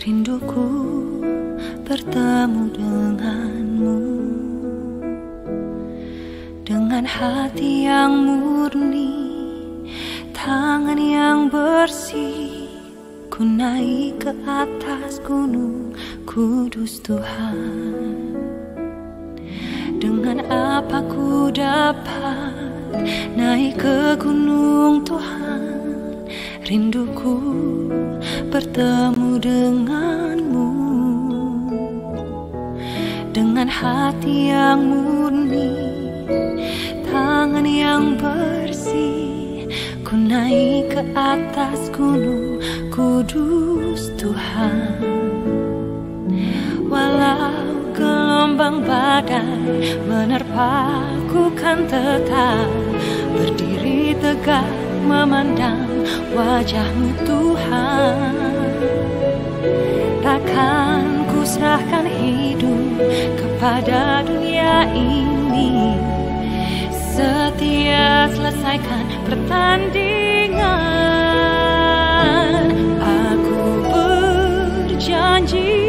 Rinduku bertemu denganmu, dengan hati yang murni, tangan yang bersih. Ku naik ke atas gunung kudus Tuhan. Dengan apa ku dapat naik ke gunung Tuhan? Rinduku bertemu denganmu, dengan hati yang murni, tangan yang bersih. Ku naik ke atas gunung kudus Tuhan. Walau gelombang badai menerpaku, kan tetap berdiri tegak memandang wajah-Mu Tuhan. Takkan ku serahkan hidup kepada dunia ini, setia selesaikan pertandingan. Aku berjanji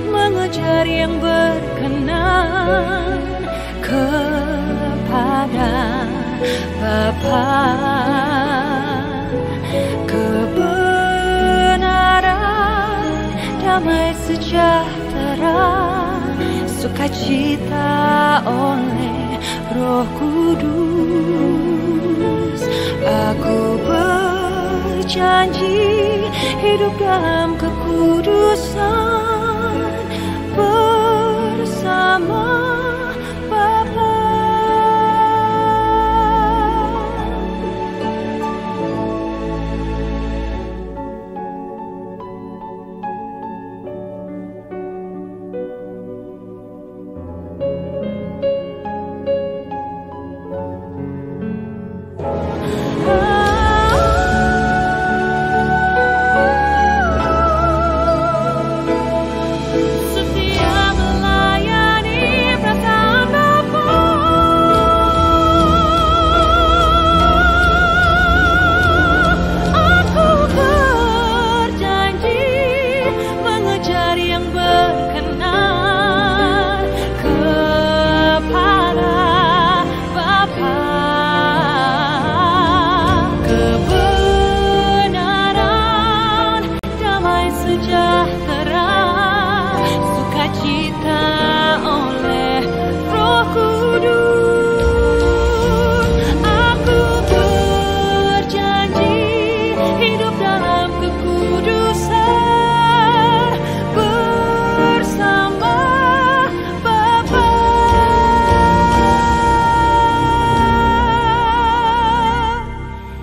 mengejar yang berkenan kepada Bapa. Kebenaran, damai sejahtera, sukacita oleh Roh Kudus. Aku berjanji hidup dalam kekudusan bersama Bapa.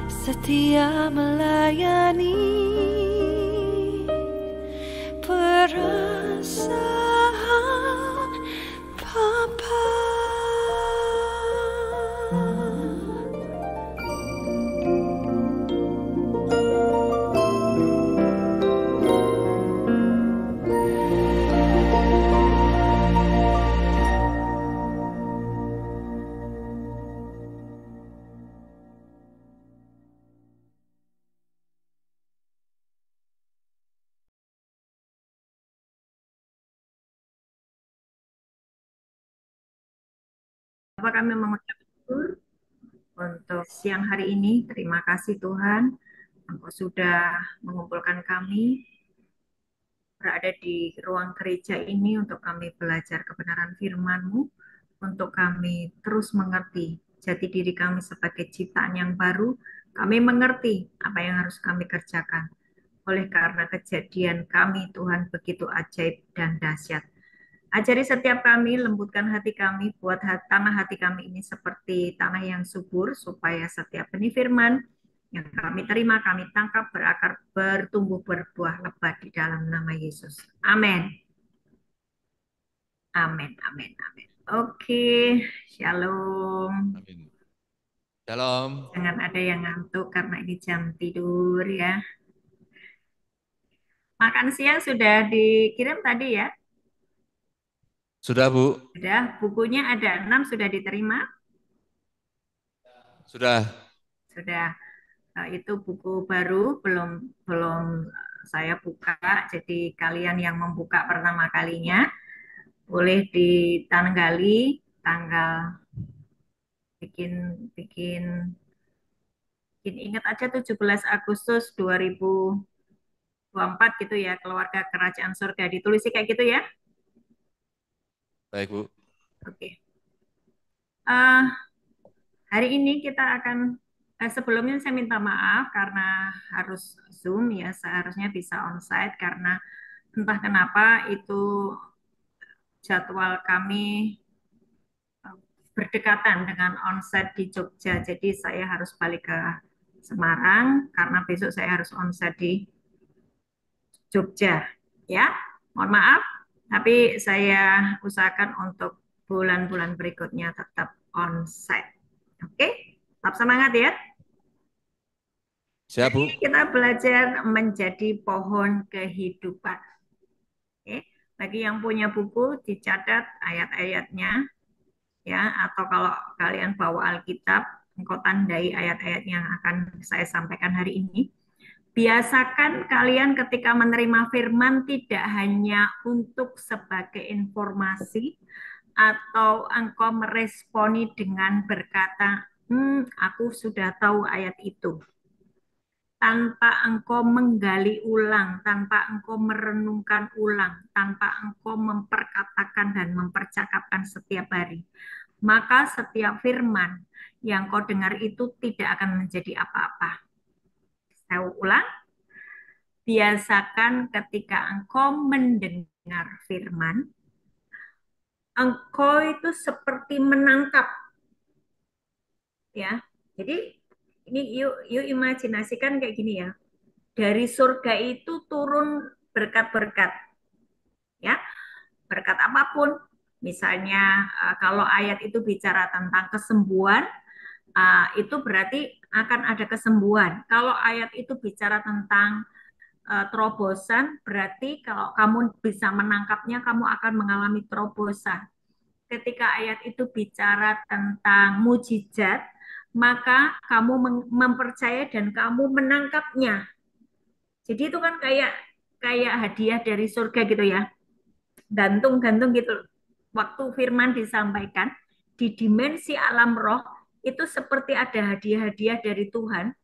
Setia melayani perasaan Bapa. Bapak, kami mengucap syukur untuk siang hari ini. Terima kasih Tuhan, Engkau sudah mengumpulkan kami berada di ruang gereja ini untuk kami belajar kebenaran firman-Mu, untuk kami terus mengerti jati diri kami sebagai ciptaan yang baru. Kami mengerti apa yang harus kami kerjakan. Oleh karena kejadian kami, Tuhan, begitu ajaib dan dahsyat. Ajari setiap kami, lembutkan hati kami, buat tanah hati kami ini seperti tanah yang subur, supaya setiap benih firman yang kami terima, kami tangkap, berakar, bertumbuh, berbuah lebat di dalam nama Yesus. Amin. Amin, amin, amin. Oke, shalom. Amin. Shalom. Jangan ada yang ngantuk karena ini jam tidur ya. Makan siang sudah dikirim tadi ya? Sudah, Bu? Sudah, bukunya ada 6 sudah diterima? Sudah. Sudah. Itu buku baru belum belum saya buka. Jadi kalian yang membuka pertama kalinya boleh ditanggali tanggal, bikin bikin bikin ingat aja 17 Agustus 2024 gitu ya, keluarga kerajaan surga. Ditulis kayak gitu ya. Baik, Bu. Oke. Eh, hari ini kita akan sebelumnya saya minta maaf karena harus Zoom ya, seharusnya bisa onsite karena entah kenapa itu jadwal kami berdekatan dengan onsite di Jogja. Jadi saya harus balik ke Semarang karena besok saya harus onsite di Jogja. Ya, mohon maaf, tapi saya usahakan untuk bulan-bulan berikutnya tetap onsite. Oke, tetap semangat ya. Siap, Bu. Kita belajar menjadi pohon kehidupan. Oke, bagi yang punya buku dicatat ayat-ayatnya ya, atau kalau kalian bawa Alkitab, engkau tandai ayat-ayat yang akan saya sampaikan hari ini. Biasakan kalian ketika menerima firman tidak hanya untuk sebagai informasi atau engkau meresponi dengan berkata, aku sudah tahu ayat itu. Tanpa engkau menggali ulang, tanpa engkau merenungkan ulang, tanpa engkau memperkatakan dan mempercakapkan setiap hari, maka setiap firman yang kau dengar itu tidak akan menjadi apa-apa. Saya ulang, biasakan ketika engkau mendengar firman, engkau itu seperti menangkap, ya. Jadi ini yuk imajinasikan kayak gini ya. Dari surga itu turun berkat-berkat, ya. Berkat apapun. Misalnya kalau ayat itu bicara tentang kesembuhan, itu berarti akan ada kesembuhan. Kalau ayat itu bicara tentang terobosan, berarti kalau kamu bisa menangkapnya, kamu akan mengalami terobosan. Ketika ayat itu bicara tentang mujizat, maka kamu mempercayai dan kamu menangkapnya. Jadi itu kan kayak kayak hadiah dari surga gitu ya, gantung-gantung gitu. Waktu firman disampaikan di dimensi alam roh itu seperti ada hadiah-hadiah dari Tuhan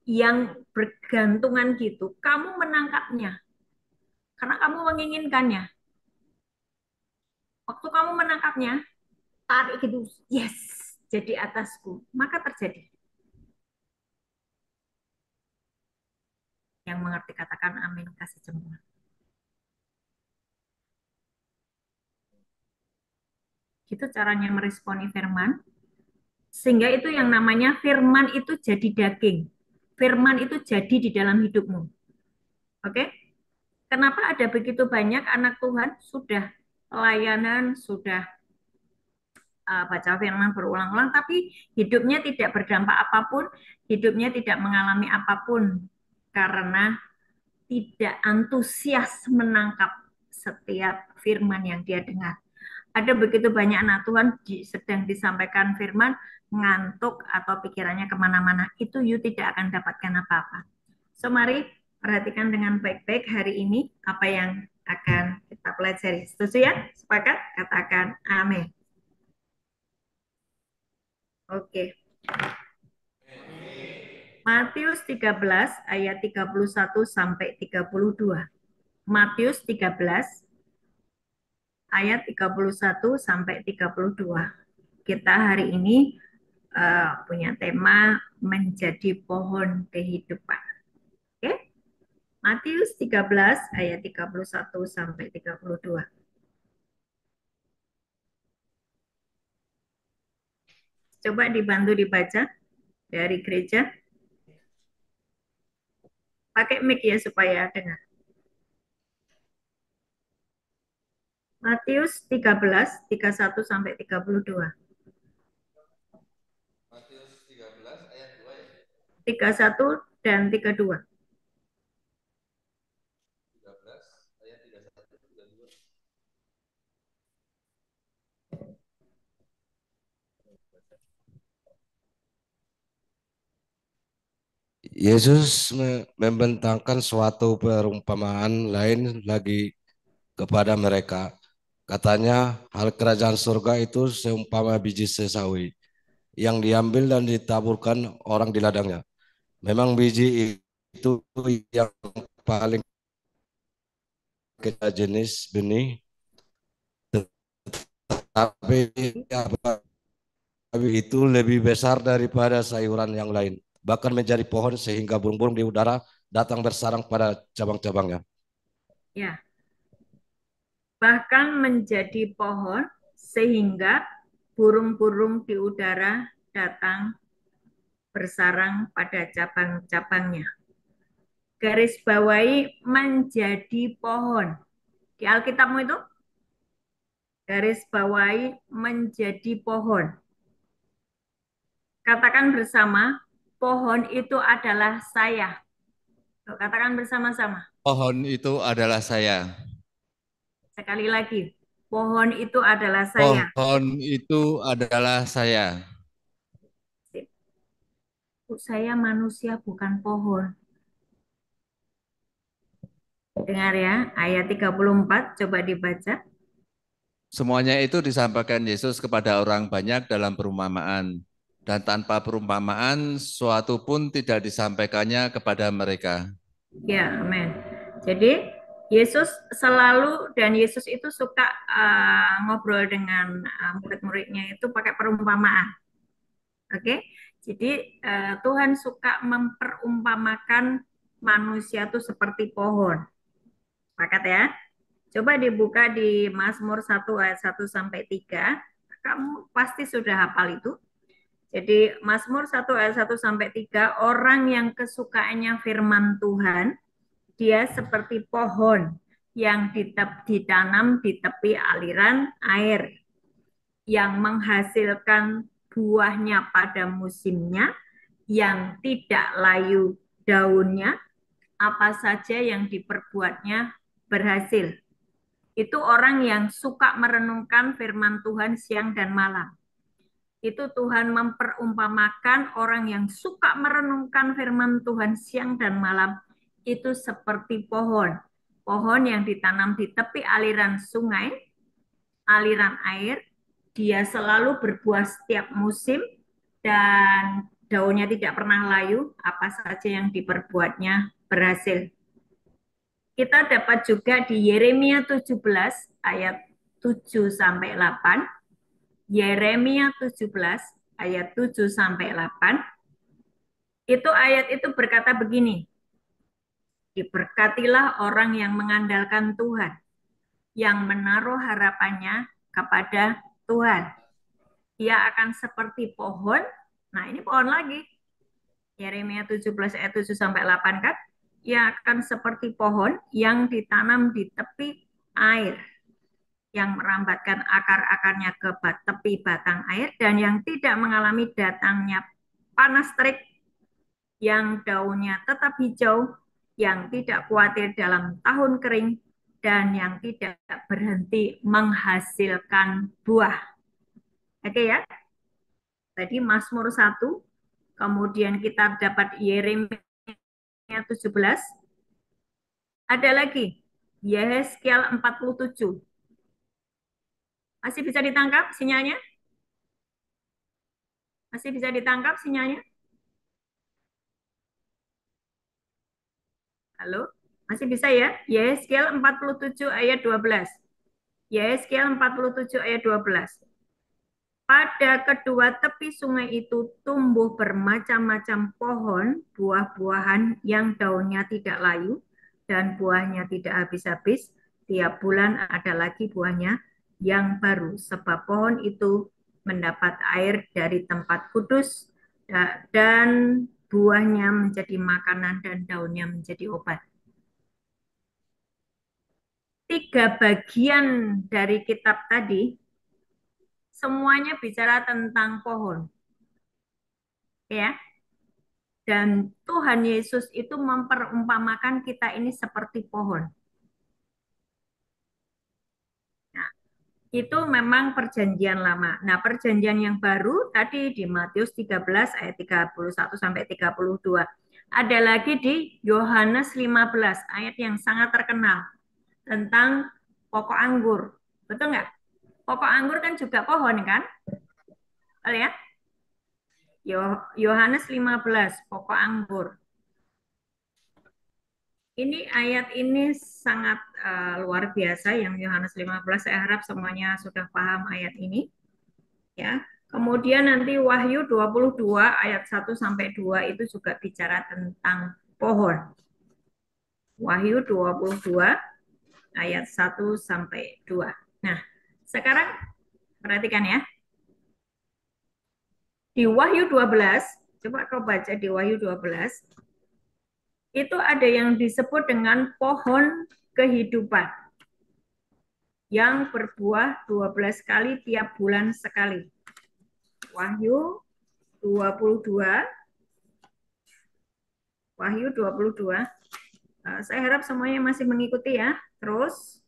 yang bergantungan gitu. Kamu menangkapnya karena kamu menginginkannya. Waktu kamu menangkapnya, tarik gitu, yes, jadi atasku. Maka terjadi. Yang mengerti katakan amin, kasih jempol. Gitu caranya meresponi firman. Sehingga itu yang namanya firman itu jadi daging. Firman itu jadi di dalam hidupmu. Oke? Kenapa ada begitu banyak anak Tuhan sudah pelayanan, sudah baca firman berulang-ulang, tapi hidupnya tidak berdampak apapun, hidupnya tidak mengalami apapun karena tidak antusias menangkap setiap firman yang dia dengar. Ada begitu banyak anak Tuhan sedang disampaikan firman, ngantuk atau pikirannya kemana-mana. Itu you tidak akan dapatkan apa-apa. So mari perhatikan dengan baik-baik hari ini apa yang akan kita pelajari. Setuju ya? Sepakat? Katakan amin. Oke. Matius 13 ayat 31 sampai 32. Matius 13 ayat 31 sampai 32. Kita hari ini punya tema menjadi pohon kehidupan. Oke? Matius 13 ayat 31 sampai 32. Coba dibantu dibaca dari gereja. Pakai mic ya supaya dengar. Matius 13, 31 sampai 32. Matius 13 ayat 2 ya? 31 dan 32. 13 ayat 31 32. Yesus membentangkan suatu perumpamaan lain lagi kepada mereka. Katanya, hal kerajaan surga itu seumpama biji sesawi yang diambil dan ditaburkan orang di ladangnya. Memang biji itu yang paling kita jenis benih, tapi itu lebih besar daripada sayuran yang lain. Bahkan menjadi pohon sehingga burung-burung di udara datang bersarang pada cabang-cabangnya. Ya, bahkan menjadi pohon sehingga burung-burung di udara datang bersarang pada cabang-cabangnya. Garis bawahi menjadi pohon. Di Alkitabmu itu garis bawahi menjadi pohon. Katakan bersama, pohon itu adalah saya. Katakan bersama-sama. Pohon itu adalah saya. Sekali lagi, pohon itu adalah saya. Pohon itu adalah saya. Saya manusia bukan pohon. Dengar ya, ayat 34, coba dibaca. Semuanya itu disampaikan Yesus kepada orang banyak dalam perumpamaan. Dan tanpa perumpamaan, suatu pun tidak disampaikannya kepada mereka. Ya, amin. Jadi, Yesus selalu, dan Yesus itu suka ngobrol dengan murid-muridnya itu pakai perumpamaan. Oke, jadi Tuhan suka memperumpamakan manusia itu seperti pohon. Sepakat ya? Coba dibuka di Mazmur 1 ayat 1 sampai 3. Kamu pasti sudah hafal itu. Jadi Mazmur 1 ayat 1 sampai 3, orang yang kesukaannya firman Tuhan, dia seperti pohon yang ditanam di tepi aliran air, yang menghasilkan buahnya pada musimnya, yang tidak layu daunnya, apa saja yang diperbuatnya berhasil. Itu orang yang suka merenungkan firman Tuhan siang dan malam. Itu Tuhan memperumpamakan orang yang suka merenungkan firman Tuhan siang dan malam itu seperti pohon. Pohon yang ditanam di tepi aliran sungai, aliran air, dia selalu berbuah setiap musim dan daunnya tidak pernah layu, apa saja yang diperbuatnya berhasil. Kita dapat juga di Yeremia 17 ayat 7 sampai 8. Yeremia 17 ayat 7 sampai 8. Itu ayat itu berkata begini. Diberkatilah orang yang mengandalkan Tuhan, yang menaruh harapannya kepada Tuhan. Dia akan seperti pohon. Nah, ini pohon lagi. Yeremia 17 ayat 7 sampai 8 kan? Ia akan seperti pohon yang ditanam di tepi air, yang merambatkan akar-akarnya ke tepi batang air, dan yang tidak mengalami datangnya panas terik, yang daunnya tetap hijau, yang tidak khawatir dalam tahun kering, dan yang tidak berhenti menghasilkan buah. Oke ya, tadi Mazmur 1, kemudian kita dapat Yeremia 17, ada lagi Yehezkiel 47. Masih bisa ditangkap sinyalnya? Masih bisa ditangkap sinyalnya? Halo? Masih bisa ya? Yehezkiel 47 ayat 12. Yehezkiel 47 ayat 12. Pada kedua tepi sungai itu tumbuh bermacam-macam pohon, buah-buahan yang daunnya tidak layu dan buahnya tidak habis-habis. Tiap bulan ada lagi buahnya yang baru, sebab pohon itu mendapat air dari tempat kudus dan buahnya menjadi makanan dan daunnya menjadi obat. 3 bagian dari kitab tadi semuanya bicara tentang pohon. Ya. Dan Tuhan Yesus itu memperumpamakan kita ini seperti pohon. Nah, itu memang perjanjian lama. Nah, perjanjian yang baru tadi di Matius 13 ayat 31 sampai 32. Ada lagi di Yohanes 15, ayat yang sangat terkenal tentang pokok anggur. Betul nggak? Pokok anggur kan juga pohon kan? Betul ya? Yohanes 15, pokok anggur. Ini ayat ini sangat luar biasa yang Yohanes 15. Saya harap semuanya sudah paham ayat ini. Ya. Kemudian nanti Wahyu 22 ayat 1 sampai 2 itu juga bicara tentang pohon. Wahyu 22 ayat 1 sampai 2. Nah, sekarang perhatikan ya. Di Wahyu 12, coba kau baca di Wahyu 12, itu ada yang disebut dengan pohon kehidupan yang berbuah 12 kali tiap bulan sekali. Wahyu 22. Wahyu 22. Saya harap semuanya masih mengikuti ya. Terus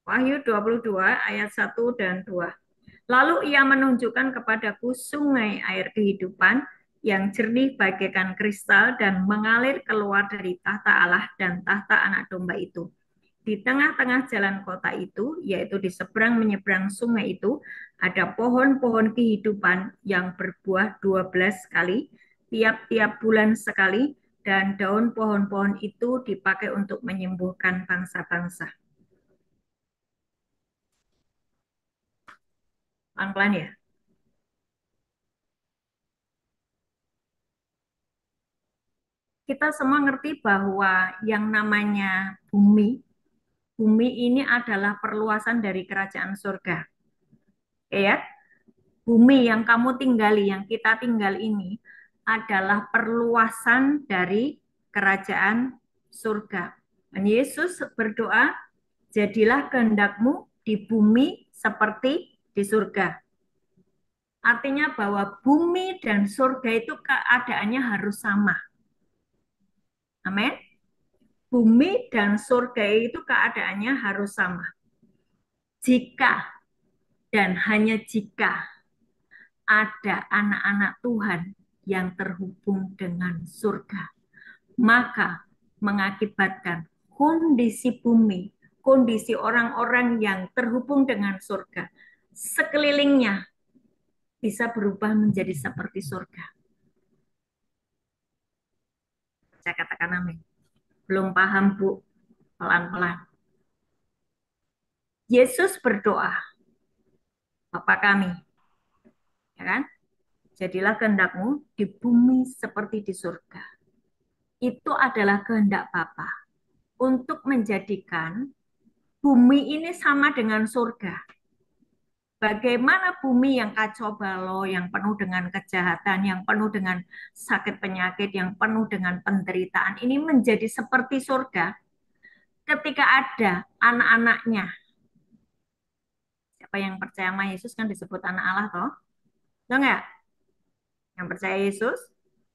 Wahyu 22 ayat 1 dan 2. Lalu ia menunjukkan kepadaku sungai air kehidupan yang jernih bagaikan kristal dan mengalir keluar dari tahta Allah dan tahta anak domba itu. Di tengah-tengah jalan kota itu, yaitu di seberang menyeberang sungai itu, ada pohon-pohon kehidupan yang berbuah 12 kali, tiap-tiap bulan sekali, dan daun pohon-pohon itu dipakai untuk menyembuhkan bangsa-bangsa. Pelan-pelan ya. Kita semua ngerti bahwa yang namanya bumi ini adalah perluasan dari kerajaan surga. Ya, bumi yang kamu tinggali, yang kita tinggal ini adalah perluasan dari kerajaan surga. Dan Yesus berdoa, jadilah kehendakmu di bumi seperti di surga. Artinya bahwa bumi dan surga itu keadaannya harus sama. Amin. Bumi dan surga itu keadaannya harus sama. Jika dan hanya jika ada anak-anak Tuhan yang terhubung dengan surga, maka mengakibatkan kondisi bumi, kondisi orang-orang yang terhubung dengan surga, sekelilingnya bisa berubah menjadi seperti surga. Saya katakan amin. Belum paham, Bu? Pelan-pelan. Yesus berdoa, Bapa kami, ya kan? Jadilah kehendakmu di bumi seperti di surga. Itu adalah kehendak Bapa untuk menjadikan bumi ini sama dengan surga. Bagaimana bumi yang kacau balau, yang penuh dengan kejahatan, yang penuh dengan sakit penyakit, yang penuh dengan penderitaan, ini menjadi seperti surga ketika ada anak-anaknya. Siapa yang percaya sama Yesus kan disebut anak Allah, toh? Tahu nggak? Yang percaya Yesus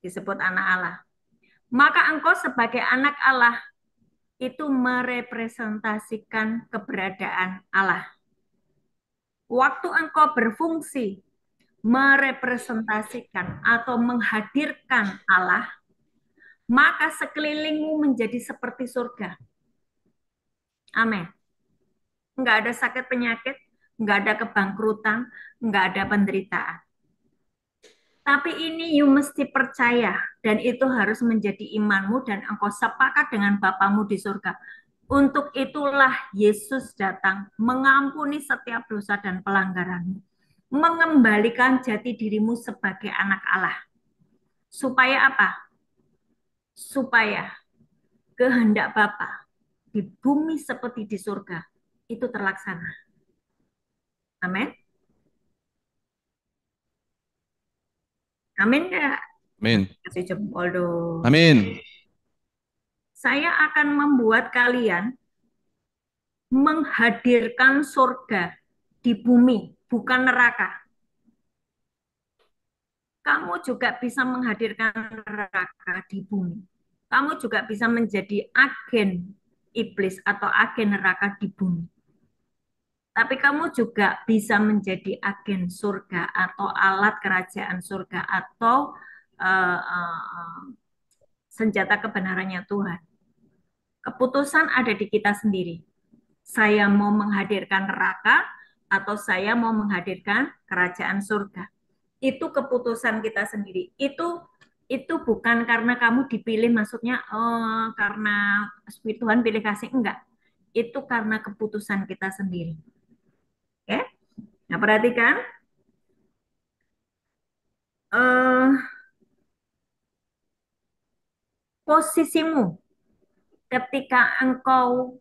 disebut anak Allah. Maka engkau sebagai anak Allah itu merepresentasikan keberadaan Allah. Waktu engkau berfungsi merepresentasikan atau menghadirkan Allah, maka sekelilingmu menjadi seperti surga. Amin. Enggak ada sakit penyakit, enggak ada kebangkrutan, enggak ada penderitaan. Tapi ini you mesti percaya, dan itu harus menjadi imanmu, dan engkau sepakat dengan Bapamu di surga. Untuk itulah Yesus datang mengampuni setiap dosa dan pelanggaranmu, mengembalikan jati dirimu sebagai anak Allah. Supaya apa? Supaya kehendak Bapa di bumi seperti di surga itu terlaksana. Amin. Amin nggak? Amin. Kasih jempol dong. Amin. Saya akan membuat kalian menghadirkan surga di bumi, bukan neraka. Kamu juga bisa menghadirkan neraka di bumi. Kamu juga bisa menjadi agen iblis atau agen neraka di bumi. Tapi kamu juga bisa menjadi agen surga atau alat kerajaan surga atau uh, uh, uh, senjata kebenarannya Tuhan. Keputusan ada di kita sendiri. Saya mau menghadirkan neraka atau saya mau menghadirkan kerajaan surga. Itu keputusan kita sendiri. Itu bukan karena kamu dipilih, maksudnya karena Tuhan pilih kasih, enggak. Itu karena keputusan kita sendiri. Oke? Nah, perhatikan posisimu ketika engkau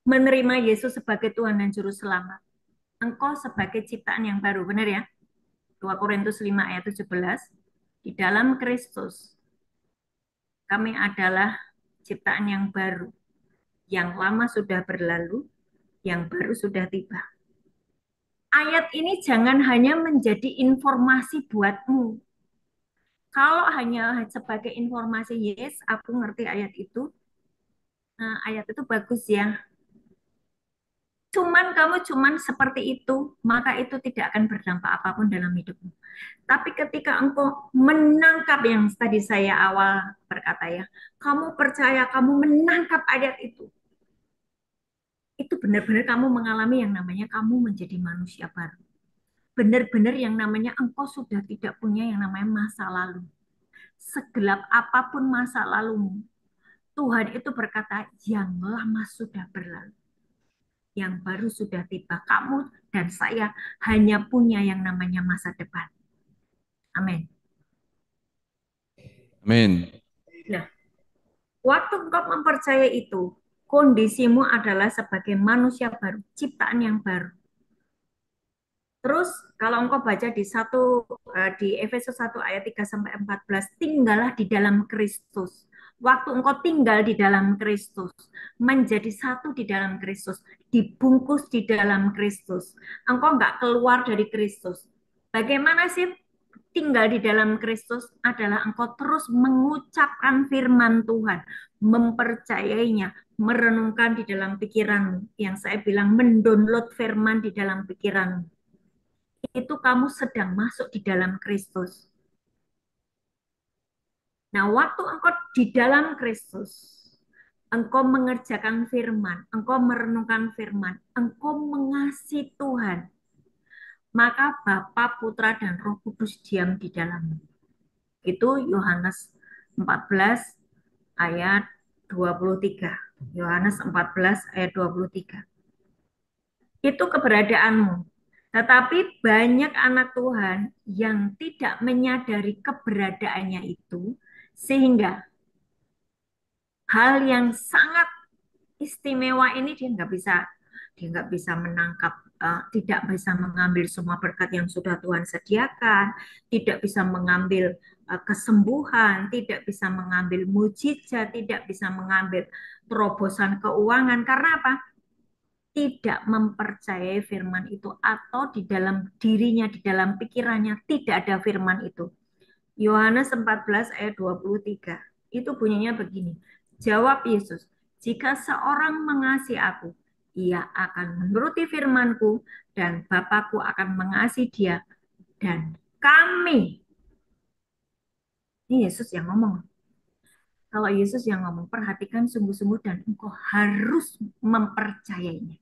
menerima Yesus sebagai Tuhan dan Juru Selamat. Engkau sebagai ciptaan yang baru, benar ya? 2 Korintus 5 ayat 17. Di dalam Kristus, kami adalah ciptaan yang baru. Yang lama sudah berlalu, yang baru sudah tiba. Ayat ini jangan hanya menjadi informasi buatmu. Kalau hanya sebagai informasi, yes, aku ngerti ayat itu. Nah, ayat itu bagus ya. Kamu seperti itu, maka itu tidak akan berdampak apapun dalam hidupmu. Tapi ketika engkau menangkap yang tadi saya awal berkata ya, kamu percaya, kamu menangkap ayat itu benar-benar kamu mengalami yang namanya kamu menjadi manusia baru. Benar-benar yang namanya engkau sudah tidak punya yang namanya masa lalu. Segelap apapun masa lalumu, Tuhan itu berkata, yang lama sudah berlalu. Yang baru sudah tiba. Kamu dan saya hanya punya yang namanya masa depan. Amin. Amin. Nah, waktu engkau mempercayai itu, kondisimu adalah sebagai manusia baru, ciptaan yang baru. Terus kalau engkau baca di Efesus 1 ayat 3 sampai 14, tinggallah di dalam Kristus. Waktu engkau tinggal di dalam Kristus, menjadi satu di dalam Kristus, dibungkus di dalam Kristus. Engkau nggak keluar dari Kristus. Bagaimana sih tinggal di dalam Kristus? Adalah engkau terus mengucapkan firman Tuhan, mempercayainya, merenungkan di dalam pikiranmu. Yang saya bilang mendownload firman di dalam pikiranmu. Itu kamu sedang masuk di dalam Kristus. Nah, waktu engkau di dalam Kristus, engkau mengerjakan firman, engkau merenungkan firman, engkau mengasihi Tuhan, maka Bapa, Putra, dan Roh Kudus diam di dalammu. Itu Yohanes 14 ayat 23. Yohanes 14 ayat 23. Itu keberadaanmu. Tetapi banyak anak Tuhan yang tidak menyadari keberadaannya itu, sehingga hal yang sangat istimewa ini dia nggak bisa menangkap, tidak bisa mengambil semua berkat yang sudah Tuhan sediakan, tidak bisa mengambil kesembuhan, tidak bisa mengambil mujizat, tidak bisa mengambil terobosan keuangan. Karena apa? Tidak mempercayai firman itu, atau di dalam dirinya, di dalam pikirannya tidak ada firman itu. Yohanes 14 ayat 23. Itu bunyinya begini. Jawab Yesus, jika seorang mengasihi aku, ia akan menuruti firman-Ku, dan Bapa-Ku akan mengasihi dia, dan kami. Ini Yesus yang ngomong. Kalau Yesus yang ngomong, perhatikan sungguh-sungguh dan engkau harus mempercayainya.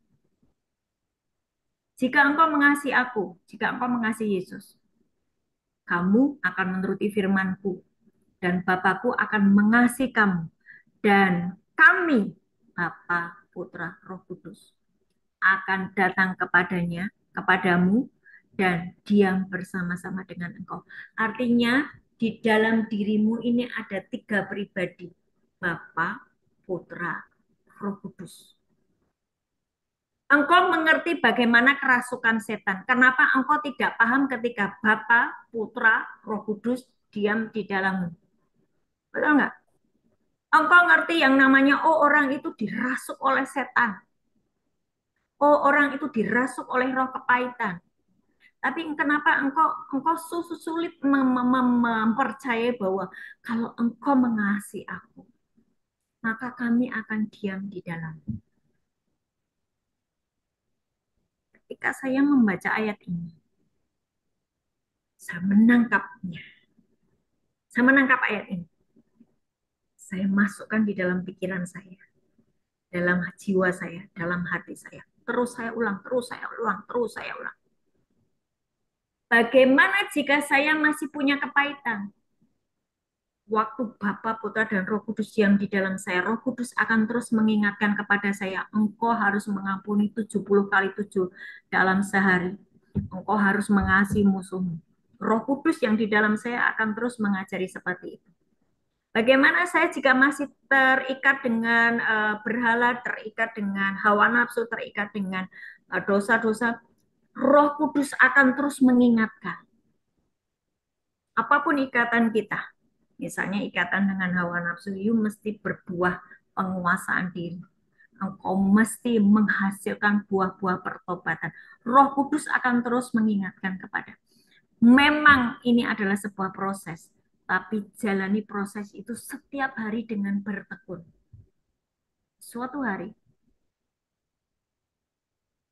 Jika engkau mengasihi aku, jika engkau mengasihi Yesus, kamu akan menuruti firman-Ku, dan Bapa-Ku akan mengasihi kamu, dan kami, Bapa, Putra, Roh Kudus, akan datang kepadamu, dan diam bersama-sama dengan engkau. Artinya, di dalam dirimu ini ada 3 pribadi, Bapa, Putra, Roh Kudus. Engkau mengerti bagaimana kerasukan setan. Kenapa engkau tidak paham ketika Bapa, Putra, Roh Kudus diam di dalammu? Betul nggak? Engkau ngerti yang namanya, orang itu dirasuk oleh setan. Orang itu dirasuk oleh roh kepahitan. Tapi kenapa engkau sulit mempercayai bahwa kalau engkau mengasihi aku, maka kami akan diam di dalammu. Ketika saya membaca ayat ini, saya menangkapnya. Saya menangkap ayat ini. Saya masukkan di dalam pikiran saya, dalam jiwa saya, dalam hati saya. Terus saya ulang, terus saya ulang, terus saya ulang. Bagaimana jika saya masih punya kepahitan? Waktu Bapa, Putra, dan Roh Kudus yang di dalam saya, Roh Kudus akan terus mengingatkan kepada saya, engkau harus mengampuni 70 kali 7 dalam sehari. Engkau harus mengasihi musuhmu. Roh Kudus yang di dalam saya akan terus mengajari seperti itu. Bagaimana saya jika masih terikat dengan berhala, terikat dengan hawa nafsu, terikat dengan dosa-dosa, Roh Kudus akan terus mengingatkan. Apapun ikatan kita, misalnya ikatan dengan hawa nafsu, you mesti berbuah penguasaan diri. Engkau mesti menghasilkan buah-buah pertobatan. Roh Kudus akan terus mengingatkan kepada. Memang ini adalah sebuah proses, tapi jalani proses itu setiap hari dengan bertekun. Suatu hari,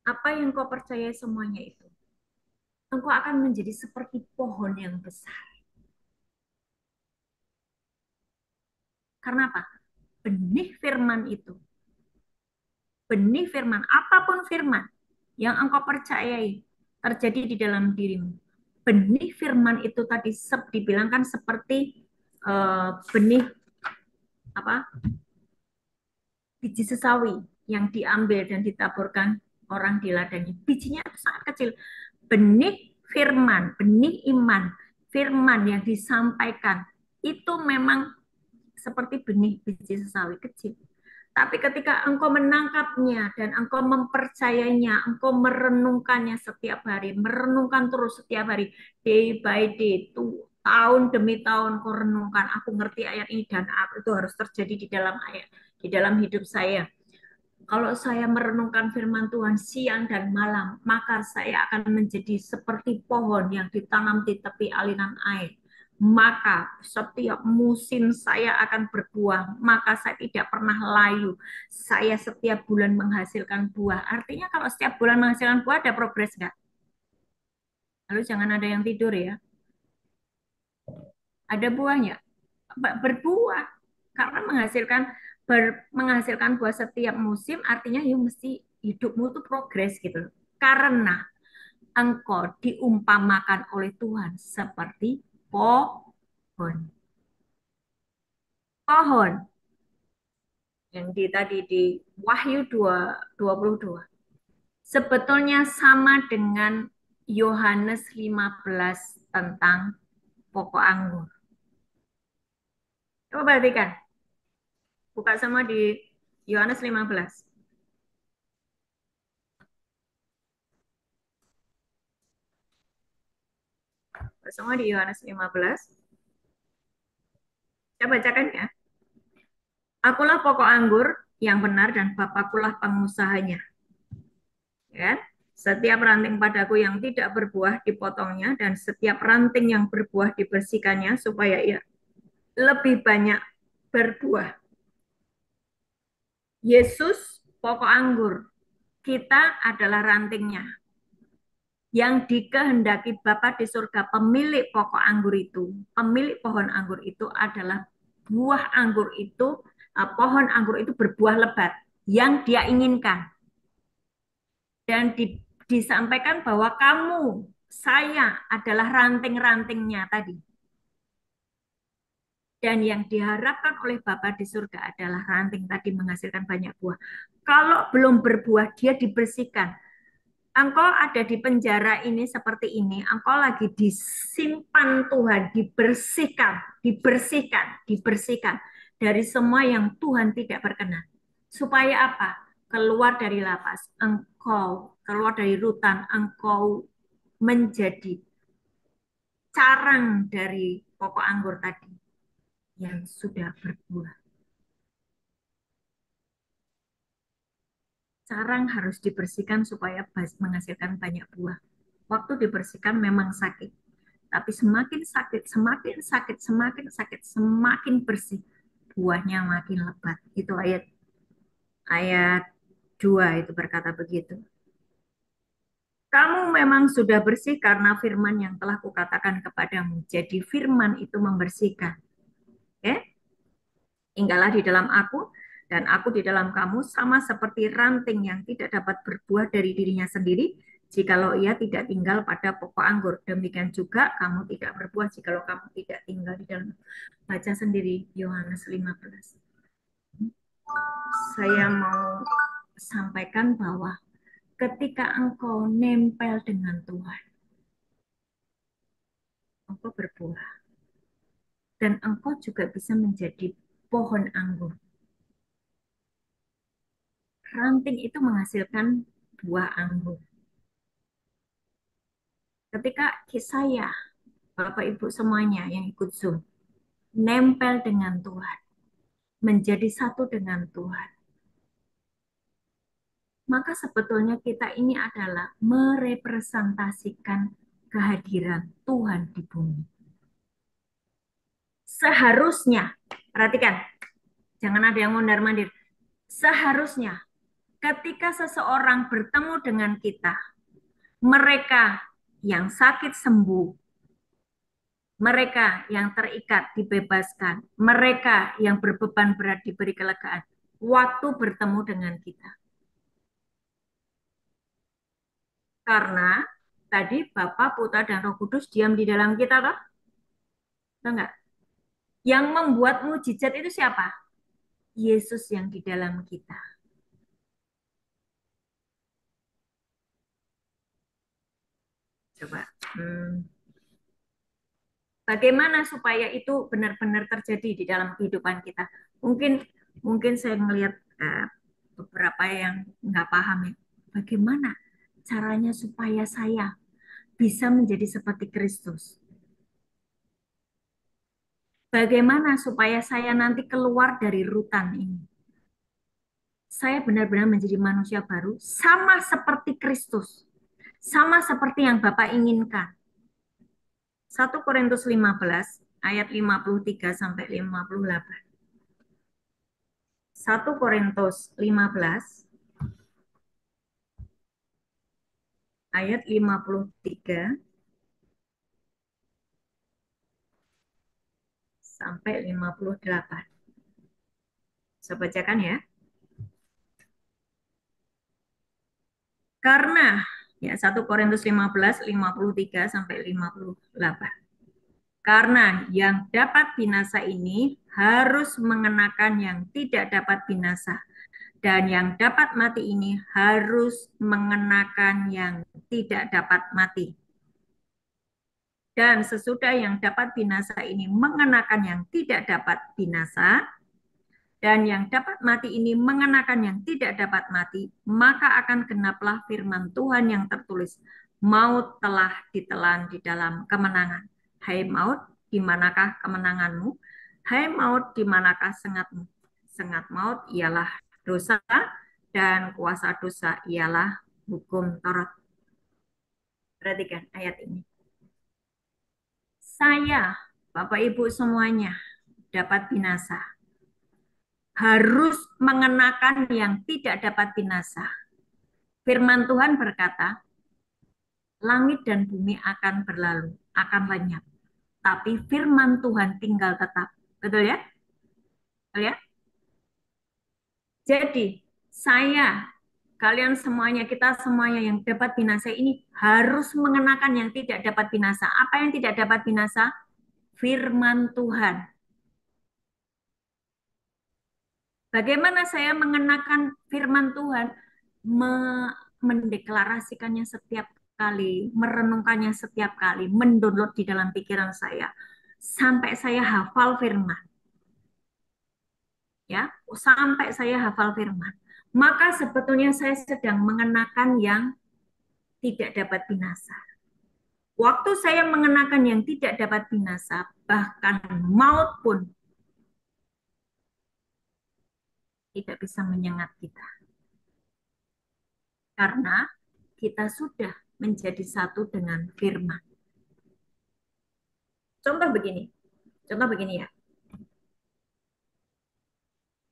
apa yang kau percaya semuanya itu, engkau akan menjadi seperti pohon yang besar. Karena apa? Benih firman, apapun firman yang engkau percayai terjadi di dalam dirimu. Benih firman itu tadi dibilangkan seperti benih apa? Biji sesawi yang diambil dan ditaburkan orang di ladangnya. Bijinya itu sangat kecil. Benih firman, benih iman, firman yang disampaikan itu memang seperti benih biji sesawi kecil. Tapi ketika engkau menangkapnya dan engkau mempercayainya, engkau merenungkannya setiap hari, merenungkan terus setiap hari, day by day, tahun demi tahun kau renungkan, aku ngerti ayat ini dan itu harus terjadi di dalam ayat, di dalam hidup saya. Kalau saya merenungkan firman Tuhan siang dan malam, maka saya akan menjadi seperti pohon yang ditanam di tepi aliran air. Maka setiap musim saya akan berbuah, maka saya tidak pernah layu. Saya setiap bulan menghasilkan buah. Artinya kalau setiap bulan menghasilkan buah ada progres nggak? Lalu jangan ada yang tidur ya. Ada buahnya, berbuah. Karena menghasilkan buah setiap musim, artinya you mesti hidupmu tuh progres gitu. Karena engkau diumpamakan oleh Tuhan seperti pohon. Pohon yang tadi di Wahyu 22 sebetulnya sama dengan Yohanes 15 tentang pokok anggur. Coba perhatikan. Buka sama di Yohanes 15. Semua di Yohanes 15. Saya bacakan ya. Akulah pokok anggur yang benar dan Bapakulah pengusahanya. Ya. Setiap ranting padaku yang tidak berbuah dipotongnya dan setiap ranting yang berbuah dibersihkannya supaya ia lebih banyak berbuah. Yesus pokok anggur, kita adalah rantingnya. Yang dikehendaki Bapa di surga, pemilik pokok anggur itu, pemilik pohon anggur itu adalah buah anggur itu, pohon anggur itu berbuah lebat yang dia inginkan. Dan disampaikan bahwa kamu, saya adalah ranting-rantingnya tadi. Dan yang diharapkan oleh Bapa di surga adalah ranting tadi menghasilkan banyak buah. Kalau belum berbuah, dia dibersihkan. Engkau ada di penjara ini seperti ini, engkau lagi disimpan Tuhan, dibersihkan dari semua yang Tuhan tidak berkenan. Supaya apa? Keluar dari lapas, engkau keluar dari rutan, engkau menjadi carang dari pokok anggur tadi yang sudah berbuah. Carang harus dibersihkan supaya menghasilkan banyak buah. Waktu dibersihkan memang sakit, tapi semakin sakit, semakin bersih, buahnya makin lebat. Itu ayat 2 itu berkata begitu. Kamu memang sudah bersih karena firman yang telah kukatakan kepadamu. Jadi firman itu membersihkan. Oke? Tinggallah di dalam aku dan aku di dalam kamu, sama seperti ranting yang tidak dapat berbuah dari dirinya sendiri jikalau ia tidak tinggal pada pokok anggur. Demikian juga kamu tidak berbuah jikalau kamu tidak tinggal di dalam. Baca sendiri Yohanes 15. Saya mau sampaikan bahwa ketika engkau nempel dengan Tuhan, engkau berbuah. Dan engkau juga bisa menjadi pohon anggur. Ranting itu menghasilkan buah anggur. Ketika saya, Bapak Ibu semuanya yang ikut Zoom, nempel dengan Tuhan, menjadi satu dengan Tuhan, maka sebetulnya kita ini adalah merepresentasikan kehadiran Tuhan di bumi. Seharusnya, perhatikan, jangan ada yang mondar-mandir. Seharusnya ketika seseorang bertemu dengan kita, mereka yang sakit sembuh, mereka yang terikat dibebaskan, mereka yang berbeban berat diberi kelegaan, waktu bertemu dengan kita. Karena tadi Bapa, Putra, dan Roh Kudus diam di dalam kita, toh? Enggak? Yang membuat mujizat itu siapa? Yesus yang di dalam kita. Coba. Bagaimana supaya itu benar-benar terjadi di dalam kehidupan kita? Mungkin saya melihat beberapa yang nggak paham ya. Bagaimana caranya supaya saya bisa menjadi seperti Kristus? Bagaimana supaya saya nanti keluar dari rutan ini? Saya benar-benar menjadi manusia baru, sama seperti Kristus. Sama seperti yang Bapak inginkan. 1 Korintus 15 ayat 53 sampai 58. 1 Korintus 15 ayat 53 sampai 58. Saya bacakan ya. Karena ya 1 Korintus 15 53 sampai 58. Karena yang dapat binasa ini harus mengenakan yang tidak dapat binasa, dan yang dapat mati ini harus mengenakan yang tidak dapat mati. Dan sesudah yang dapat binasa ini mengenakan yang tidak dapat binasa, dan yang dapat mati ini mengenakan yang tidak dapat mati, maka akan genaplah firman Tuhan yang tertulis, maut telah ditelan di dalam kemenangan. Hai maut, di manakah kemenanganmu? Hai maut, di manakah sengatmu? Sengat maut ialah dosa, dan kuasa dosa ialah hukum Taurat. Perhatikan ayat ini. Saya, Bapak Ibu semuanya, dapat binasa. Harus mengenakan yang tidak dapat binasa. Firman Tuhan berkata, langit dan bumi akan berlalu, akan lenyap. Tapi firman Tuhan tinggal tetap. Betul ya? Betul ya? Jadi, kalian semuanya, kita semuanya yang dapat binasa ini harus mengenakan yang tidak dapat binasa. Apa yang tidak dapat binasa? Firman Tuhan. Bagaimana saya mengenakan firman Tuhan? Mendeklarasikannya setiap kali, merenungkannya setiap kali, mendownload di dalam pikiran saya. Sampai saya hafal firman. Ya, sampai saya hafal firman. Maka sebetulnya saya sedang mengenakan yang tidak dapat binasa. Waktu saya mengenakan yang tidak dapat binasa, bahkan maut pun tidak bisa menyengat kita. Karena kita sudah menjadi satu dengan firman. Contoh begini ya.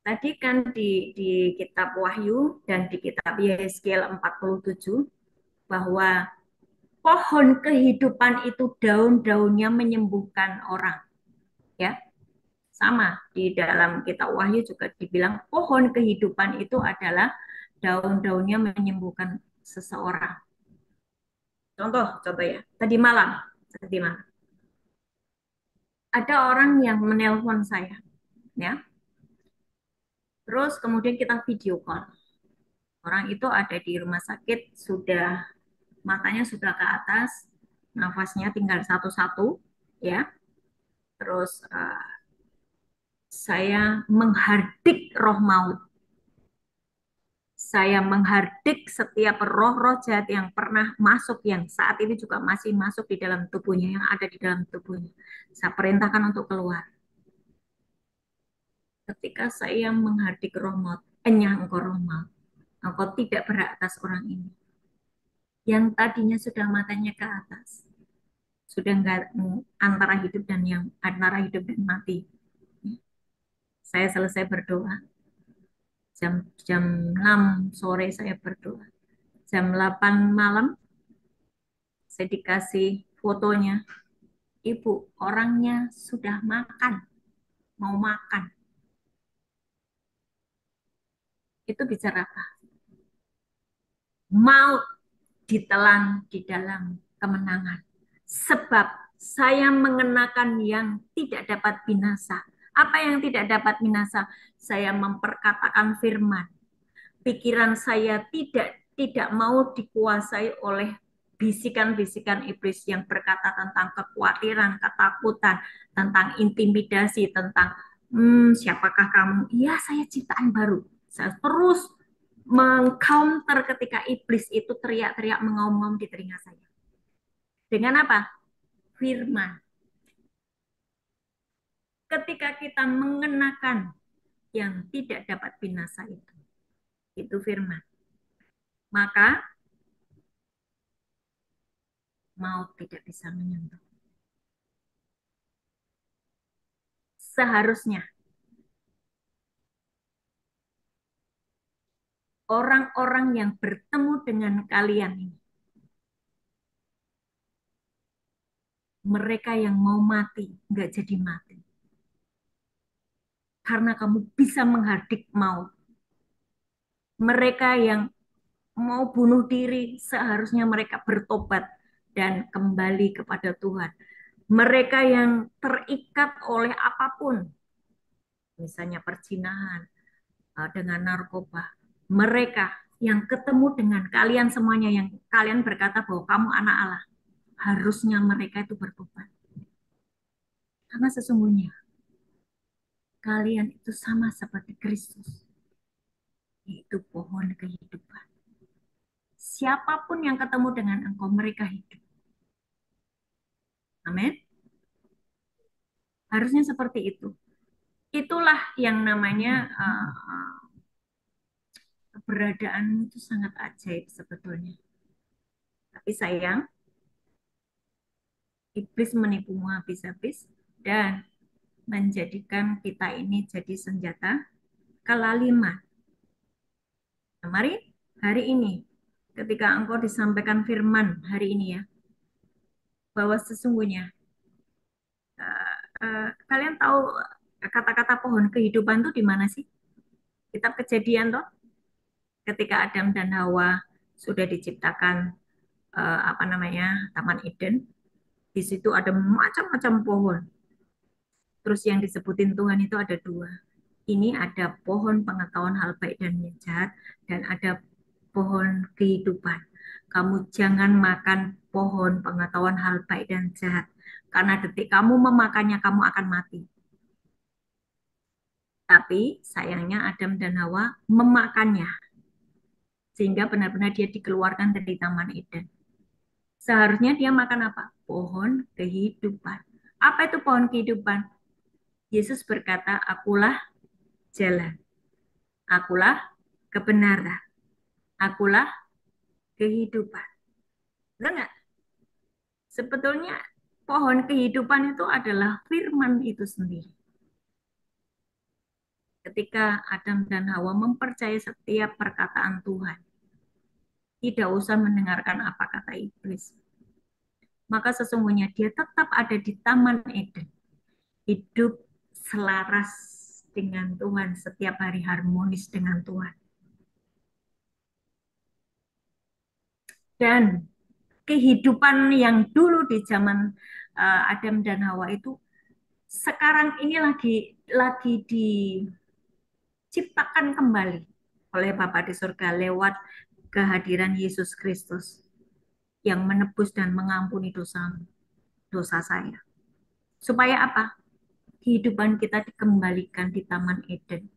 Tadi kan di kitab Wahyu dan di kitab Yeskiel 47, bahwa pohon kehidupan itu daun-daunnya menyembuhkan orang. Ya, sama di dalam kitab Wahyu juga dibilang pohon kehidupan itu adalah daun-daunnya menyembuhkan seseorang. Contoh, coba ya. Tadi malam ada orang yang menelpon saya, ya. Terus kemudian kita video call. Orang itu ada di rumah sakit, matanya sudah ke atas, nafasnya tinggal satu-satu, ya. Terus saya menghardik roh maut. Saya menghardik setiap roh-roh jahat yang pernah masuk, yang saat ini juga masih masuk di dalam tubuhnya, yang ada di dalam tubuhnya. Saya perintahkan untuk keluar. Ketika saya menghardik roh maut, enyah engkau roh maut, engkau tidak berhak atas orang ini. Yang tadinya sudah matanya ke atas, sudah enggak antara hidup dan mati. Saya selesai berdoa. Jam 6 sore saya berdoa. Jam 8 malam saya dikasih fotonya. Ibu, orangnya sudah makan, mau makan. Itu bicara apa? Mau ditelan di dalam kemenangan. Sebab saya mengenakan yang tidak dapat binasa. Apa yang tidak dapat binasa? Saya memperkatakan firman. Pikiran saya tidak mau dikuasai oleh bisikan-bisikan iblis yang berkata tentang kekhawatiran, ketakutan, tentang intimidasi, tentang siapakah kamu? Iya, saya ciptaan baru. Saya terus mengcounter ketika iblis itu teriak-teriak mengaum-ngaum di telinga saya. Dengan apa? Firman. Ketika kita mengenakan yang tidak dapat binasa itu firman. Maka maut tidak bisa menyentuh. Seharusnya orang-orang yang bertemu dengan kalian ini, mereka yang mau mati, nggak jadi mati. Karena kamu bisa menghardik maut. Mereka yang mau bunuh diri, seharusnya mereka bertobat dan kembali kepada Tuhan. Mereka yang terikat oleh apapun, misalnya perzinahan, dengan narkoba, mereka yang ketemu dengan kalian semuanya, yang kalian berkata bahwa kamu anak Allah, harusnya mereka itu bertobat. Karena sesungguhnya kalian itu sama seperti Kristus, yaitu pohon kehidupan. Siapapun yang ketemu dengan engkau, mereka hidup. Amin. Harusnya seperti itu. Itulah yang namanya keberadaanmu itu sangat ajaib sebetulnya. Tapi sayang, iblis menipumu habis-habis dan menjadikan kita ini jadi senjata kelaliman. Nah, mari hari ini, ketika engkau disampaikan firman hari ini ya, bahwa sesungguhnya kalian tahu kata-kata pohon kehidupan itu di mana sih? Kitab Kejadian toh, ketika Adam dan Hawa sudah diciptakan Taman Eden, di situ ada macam-macam pohon. Terus yang disebutin Tuhan itu ada dua. Ini ada pohon pengetahuan hal baik dan jahat, dan ada pohon kehidupan. Kamu jangan makan pohon pengetahuan hal baik dan jahat, karena detik kamu memakannya, kamu akan mati. Tapi sayangnya Adam dan Hawa memakannya, sehingga benar-benar dia dikeluarkan dari Taman Eden. Seharusnya dia makan apa? Pohon kehidupan. Apa itu pohon kehidupan? Yesus berkata, akulah jalan, akulah kebenaran, akulah kehidupan. Benar nggak? Sebetulnya pohon kehidupan itu adalah firman itu sendiri. Ketika Adam dan Hawa mempercayai setiap perkataan Tuhan, Tidak usah mendengarkan apa kata iblis. Maka sesungguhnya dia tetap ada di Taman Eden. Hidup selaras dengan Tuhan, setiap hari harmonis dengan Tuhan. Dan kehidupan yang dulu di zaman Adam dan Hawa itu sekarang ini lagi diciptakan kembali oleh Bapa di surga lewat kehadiran Yesus Kristus yang menebus dan mengampuni dosa saya. Supaya apa? Kehidupan kita dikembalikan di Taman Eden,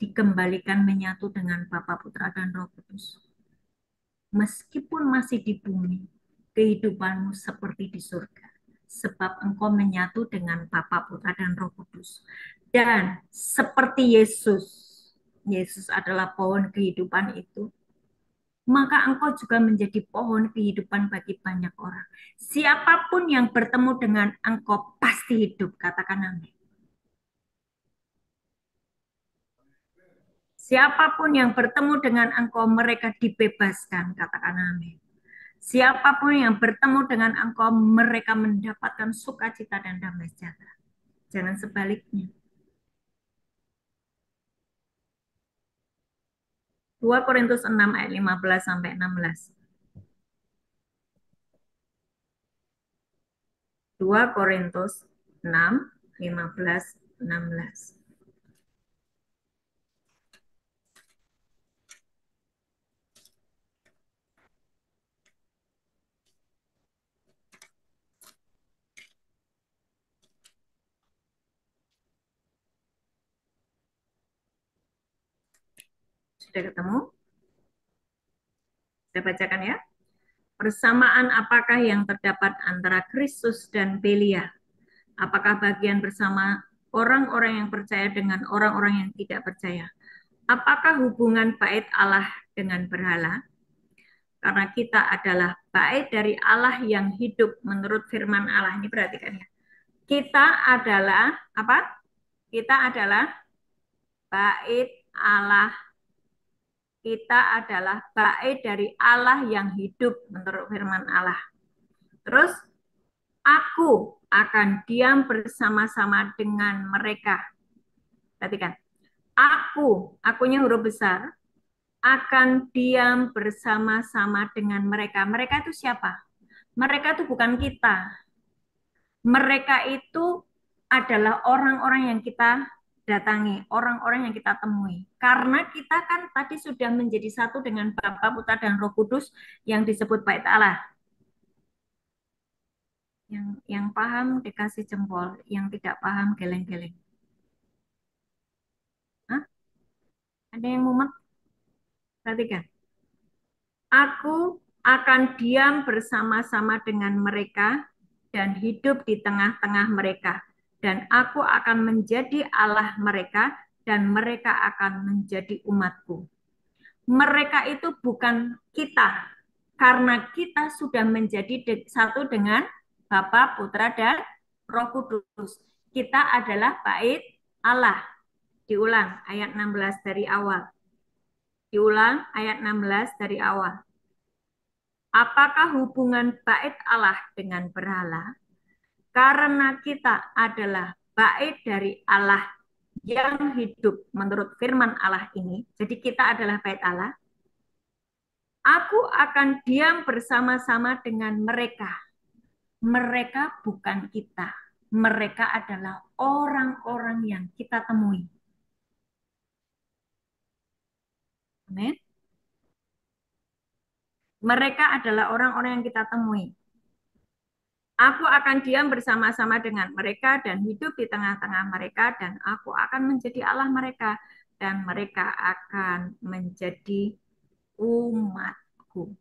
dikembalikan menyatu dengan Bapa, Putra, dan Roh Kudus. Meskipun masih di bumi, kehidupanmu seperti di surga. Sebab engkau menyatu dengan Bapa, Putra, dan Roh Kudus. Dan seperti Yesus adalah pohon kehidupan itu, maka engkau juga menjadi pohon kehidupan bagi banyak orang. Siapapun yang bertemu dengan engkau pasti hidup, katakan amin. Siapapun yang bertemu dengan engkau, mereka dibebaskan, katakan amin. Siapapun yang bertemu dengan engkau, mereka mendapatkan sukacita dan damai sejahtera. Jangan sebaliknya. 2 Korintus 6 ayat 15 sampai 16. 2 Korintus 6, 15, 16. Sudah ketemu? Saya bacakan ya. Persamaan apakah yang terdapat antara Kristus dan Belia? Apakah bagian bersama orang-orang yang percaya dengan orang-orang yang tidak percaya? Apakah hubungan bait Allah dengan berhala? Karena kita adalah bait dari Allah yang hidup menurut firman Allah. Ini perhatikan ya. Kita adalah apa? Kita adalah bait Allah. Kita adalah bait dari Allah yang hidup menurut firman Allah. Terus, aku akan diam bersama-sama dengan mereka. Perhatikan. Akunya huruf besar, akan diam bersama-sama dengan mereka. Mereka itu siapa? Mereka itu bukan kita. Mereka itu adalah orang-orang yang kita datangi, orang-orang yang kita temui. Karena kita kan tadi sudah menjadi satu dengan Bapa, Putra, dan Roh Kudus yang disebut bait Allah. Yang paham dikasih jempol, yang tidak paham geleng-geleng. Ada yang mumet? Perhatikan. Aku akan diam bersama-sama dengan mereka dan hidup di tengah-tengah mereka. Dan aku akan menjadi Allah mereka dan mereka akan menjadi umatku. Mereka itu bukan kita, karena kita sudah menjadi satu dengan Bapa, Putra, dan Roh Kudus. Kita adalah bait Allah. Diulang ayat 16 dari awal. Diulang ayat 16 dari awal. Apakah hubungan bait Allah dengan berhala? Karena kita adalah bait dari Allah yang hidup menurut firman Allah ini. Jadi kita adalah bait Allah. Aku akan diam bersama-sama dengan mereka. Mereka bukan kita. Mereka adalah orang-orang yang kita temui. Amin. Mereka adalah orang-orang yang kita temui. Aku akan diam bersama-sama dengan mereka dan hidup di tengah-tengah mereka dan aku akan menjadi Allah mereka dan mereka akan menjadi umatku.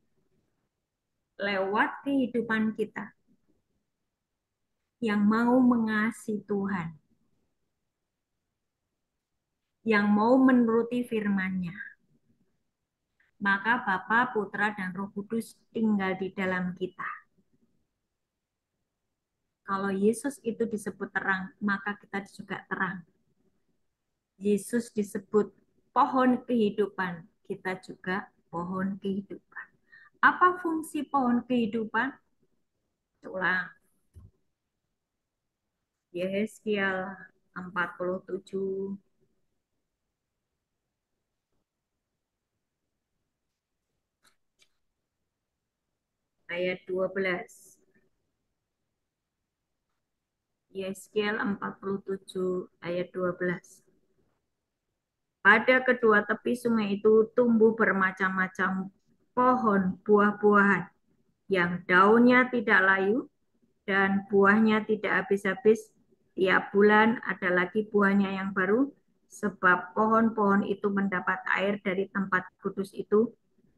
Lewat kehidupan kita yang mau mengasihi Tuhan, yang mau menuruti firman-Nya, maka Bapa, Putra, dan Roh Kudus tinggal di dalam kita. Kalau Yesus itu disebut terang, maka kita juga terang. Yesus disebut pohon kehidupan, kita juga pohon kehidupan. Apa fungsi pohon kehidupan? Ulang. Yehezkiel 47 ayat 12. Yehezkiel 47 ayat 12. Pada kedua tepi sungai itu tumbuh bermacam-macam pohon buah-buahan yang daunnya tidak layu dan buahnya tidak habis-habis. Tiap bulan ada lagi buahnya yang baru, sebab pohon-pohon itu mendapat air dari tempat kudus itu.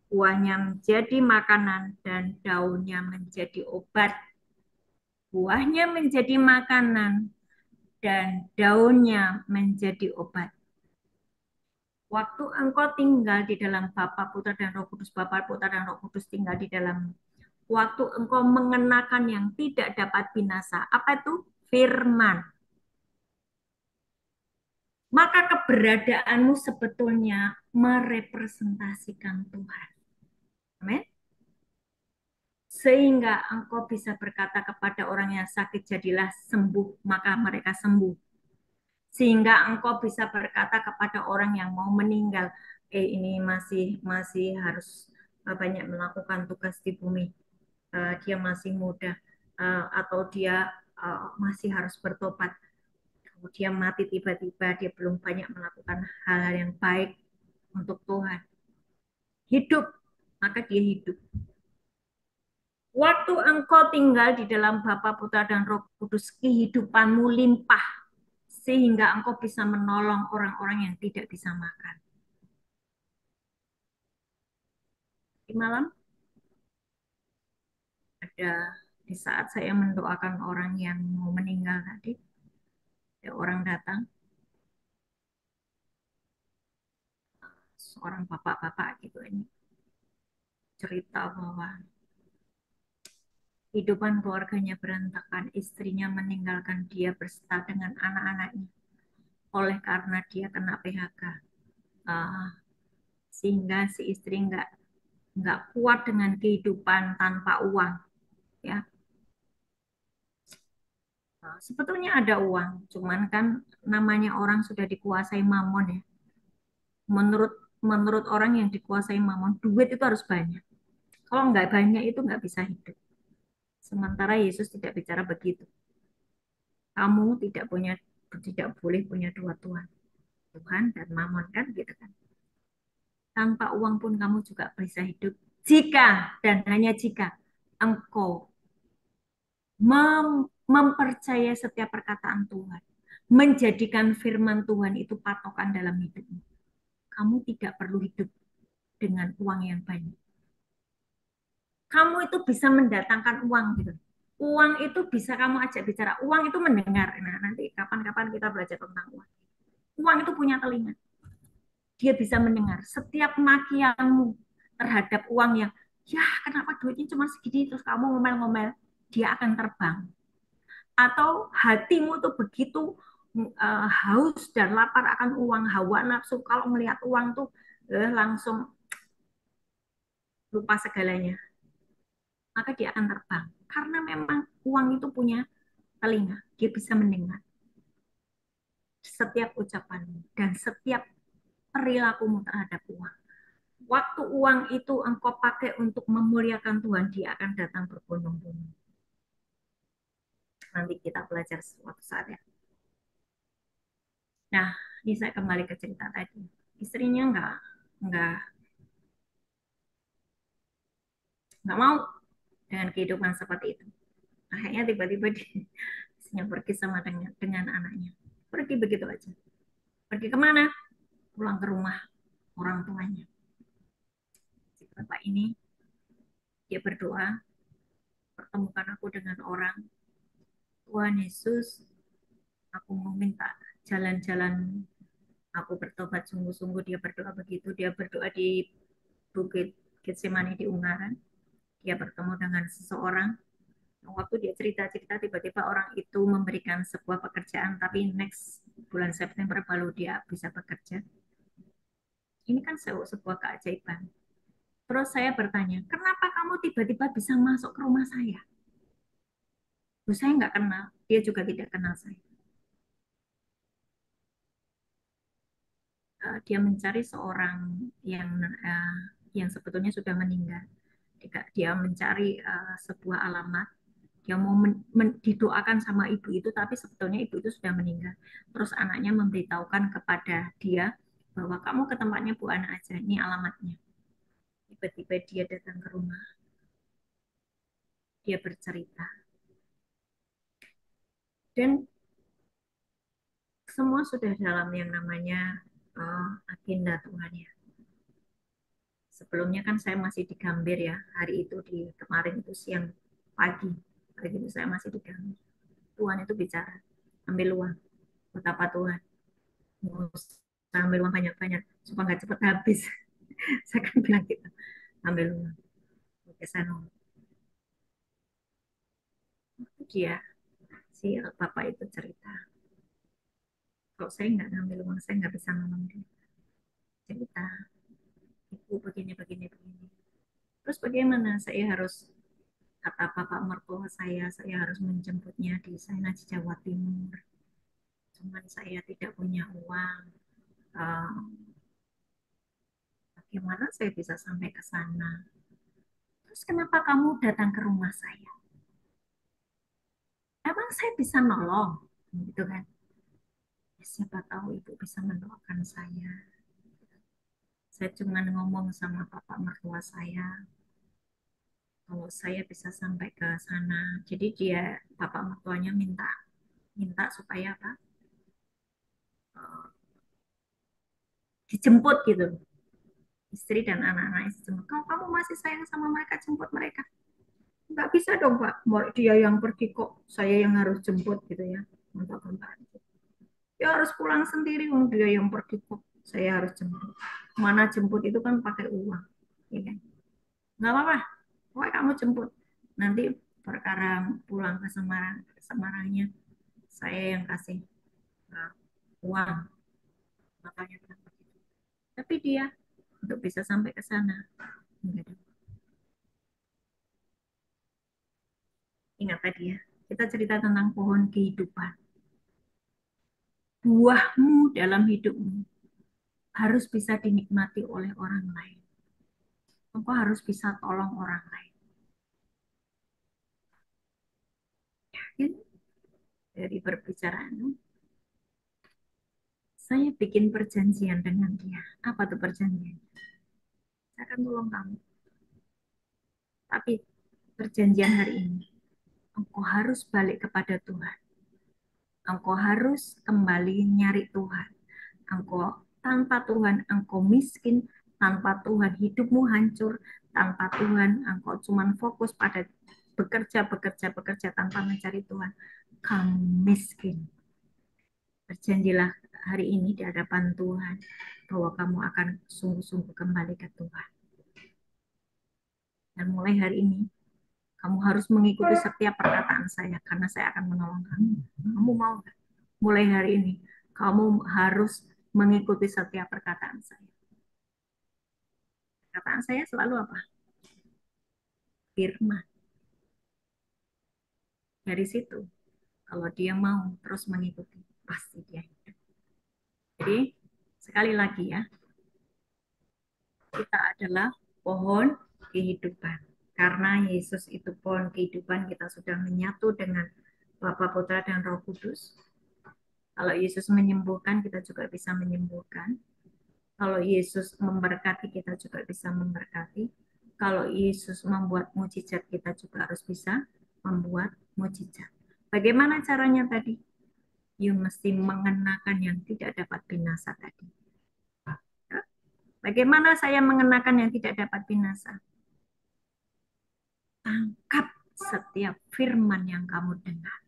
Buahnya menjadi makanan dan daunnya menjadi obat. Buahnya menjadi makanan dan daunnya menjadi obat. Waktu engkau tinggal di dalam Bapa, Putra, dan Roh Kudus, Bapa, Putra, dan Roh Kudus tinggal di dalam. Waktu engkau mengenakan yang tidak dapat binasa, apa itu? Firman. Maka keberadaanmu sebetulnya merepresentasikan Tuhan. Amin. Sehingga engkau bisa berkata kepada orang yang sakit, jadilah sembuh, maka mereka sembuh. Sehingga engkau bisa berkata kepada orang yang mau meninggal, ini masih harus banyak melakukan tugas di bumi, dia masih muda, atau dia masih harus bertobat. Dia mati tiba-tiba, dia belum banyak melakukan hal-hal yang baik untuk Tuhan. Hidup, maka dia hidup. Waktu engkau tinggal di dalam Bapa, Putra, dan Roh Kudus, kehidupanmu limpah, sehingga engkau bisa menolong orang-orang yang tidak bisa makan. Di malam, di saat saya mendoakan orang yang mau meninggal tadi, ada orang datang, seorang bapak-bapak gitu ini, cerita bahwa kehidupan keluarganya berantakan, istrinya meninggalkan dia berserta dengan anak-anaknya oleh karena dia kena PHK. Sehingga si istri nggak kuat dengan kehidupan tanpa uang, ya. Sebetulnya ada uang, cuman kan namanya orang sudah dikuasai mamon, ya. Menurut menurut orang yang dikuasai mamon, duit itu harus banyak. Kalau nggak banyak itu nggak bisa hidup. Sementara Yesus tidak bicara begitu. Kamu tidak boleh punya dua Tuhan, Tuhan dan mamon, kan gitu kan. Tanpa uang pun kamu juga bisa hidup jika dan hanya jika engkau mempercayai setiap perkataan Tuhan, menjadikan firman Tuhan itu patokan dalam hidupmu. Kamu tidak perlu hidup dengan uang yang banyak. Kamu itu bisa mendatangkan uang gitu. Uang itu bisa kamu ajak bicara. Uang itu mendengar. Nah, nanti kapan-kapan kita belajar tentang uang. Uang itu punya telinga. Dia bisa mendengar setiap makianmu terhadap uang yang, ya kenapa duitnya cuma segini, terus kamu ngomel-ngomel, dia akan terbang. Atau hatimu tuh begitu haus dan lapar akan uang, hawa nafsu, kalau melihat uang tuh langsung lupa segalanya, maka dia akan terbang. Karena memang uang itu punya telinga, dia bisa mendengar setiap ucapanmu dan setiap perilakumu terhadap uang. Waktu uang itu engkau pakai untuk memuliakan Tuhan, dia akan datang berbondong-bondong. Nanti kita belajar suatu saat, ya. Nah, ini saya kembali ke cerita tadi. Istrinya nggak mau dengan kehidupan seperti itu. Akhirnya tiba-tiba dia pergi sama dengan anaknya. Pergi begitu aja. Pergi kemana? Pulang ke rumah orang tuanya. Si bapak ini, dia berdoa, pertemukan aku dengan orang. Tuhan Yesus, aku mau minta jalan-jalan, aku bertobat sungguh-sungguh. Dia berdoa begitu. Dia berdoa di Bukit Getsemani di Ungaran. Dia bertemu dengan seseorang. Waktu dia cerita-cerita, tiba-tiba orang itu memberikan sebuah pekerjaan, tapi next bulan September baru dia bisa bekerja. Ini kan sebuah keajaiban. Terus saya bertanya, kenapa kamu tiba-tiba bisa masuk ke rumah saya? Saya nggak kenal, dia juga tidak kenal saya. Dia mencari seorang yang uh, yang sebetulnya sudah meninggal. Dia mencari sebuah alamat. Dia mau didoakan sama ibu itu, tapi sebetulnya ibu itu sudah meninggal. Terus anaknya memberitahukan kepada dia bahwa kamu ke tempatnya Bu Ana aja, ini alamatnya. Tiba-tiba dia datang ke rumah, dia bercerita. Dan semua sudah dalam yang namanya agenda Tuhan ya. Sebelumnya kan saya masih di Gambir ya, hari itu di kemarin itu siang pagi, hari itu saya masih di Gambir. Tuhan itu bicara, ambil uang, betapa Tuhan mau ambil uang banyak-banyak supaya nggak cepat habis. Saya kan bilang gitu, ambil uang, ke sana. Dia si bapak itu cerita, kalau saya nggak ngambil uang, saya nggak bisa nolong dia. Cerita, ibu begini, begini, begini. Terus bagaimana? Saya harus kata bapak mertua saya harus menjemputnya di sana di Jawa Timur. Cuman saya tidak punya uang. Uh, Bagaimana saya bisa sampai ke sana? Terus kenapa kamu datang ke rumah saya? Emang saya bisa nolong, gitu kan? Ya, siapa tahu ibu bisa mendoakan saya. Saya cuma ngomong sama bapak mertua saya, kalau saya bisa sampai ke sana. Jadi dia bapak mertuanya minta minta supaya apa? Eh, Dijemput gitu. Istri dan anak-anak dijemput. Kalau kamu masih sayang sama mereka, jemput mereka. Nggak bisa dong Pak, dia yang pergi kok, saya yang harus jemput gitu ya. Untuk kembali. Dia harus pulang sendiri, dia yang pergi kok, saya harus jemput. Mana jemput itu kan pakai uang, ya kan? Nggak apa-apa, pokoknya kamu jemput. Nanti perkara pulang ke Semarang, Semarangnya saya yang kasih uh, uang, makanya bilang begitu. Tapi dia untuk bisa sampai ke sana, enggak ada. Ingat tadi ya, kita cerita tentang pohon kehidupan. Buahmu dalam hidupmu harus bisa dinikmati oleh orang lain. Engkau harus bisa tolong orang lain. Ya, dari perbicaraan, saya bikin perjanjian dengan dia. Apa tuh perjanjian? Saya akan tolong kamu. Tapi perjanjian hari ini, engkau harus balik kepada Tuhan. Engkau harus kembali nyari Tuhan. Engkau tanpa Tuhan, engkau miskin. Tanpa Tuhan, hidupmu hancur. Tanpa Tuhan, engkau cuma fokus pada bekerja, bekerja, bekerja tanpa mencari Tuhan. Kamu miskin. Berjanjilah hari ini di hadapan Tuhan bahwa kamu akan sungguh-sungguh kembali ke Tuhan. Dan mulai hari ini, kamu harus mengikuti setiap perkataan saya karena saya akan menolong kamu. Kamu mau nggak? Mulai hari ini, kamu harus mengikuti setiap perkataan saya. Perkataan saya selalu apa? Firman. Dari situ, kalau dia mau terus mengikuti, pasti dia hidup. Jadi, sekali lagi ya, kita adalah pohon kehidupan. Karena Yesus itu pohon kehidupan, kita sudah menyatu dengan Bapa, Putra, dan Roh Kudus. Kalau Yesus menyembuhkan, kita juga bisa menyembuhkan. Kalau Yesus memberkati, kita juga bisa memberkati. Kalau Yesus membuat mujizat, kita juga harus bisa membuat mujizat. Bagaimana caranya tadi? You mesti mengenakan yang tidak dapat binasa tadi. Bagaimana saya mengenakan yang tidak dapat binasa? Tangkap setiap firman yang kamu dengar.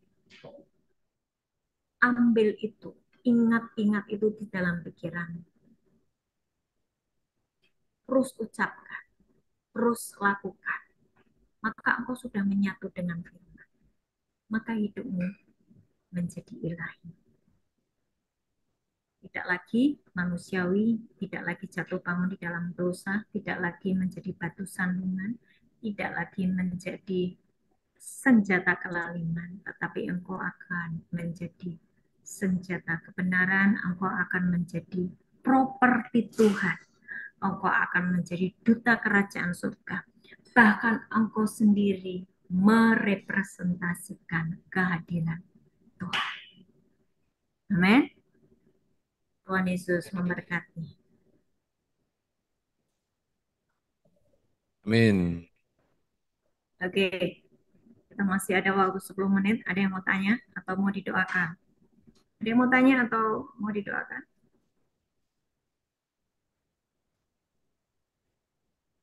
Ambil itu, ingat-ingat itu di dalam pikiran. Terus ucapkan, terus lakukan. Maka engkau sudah menyatu dengan firman. Maka hidupmu menjadi ilahi. Tidak lagi manusiawi, tidak lagi jatuh bangun di dalam dosa, tidak lagi menjadi batu sandungan, tidak lagi menjadi senjata kelaliman, tetapi engkau akan menjadi senjata kebenaran, engkau akan menjadi properti Tuhan, engkau akan menjadi duta kerajaan surga. Bahkan engkau sendiri merepresentasikan kehadiran Tuhan. Amin. Tuhan Yesus memberkati. Amin. Oke, kita masih ada waktu 10 menit. Ada yang mau tanya atau mau didoakan? Ada yang mau tanya atau mau didoakan?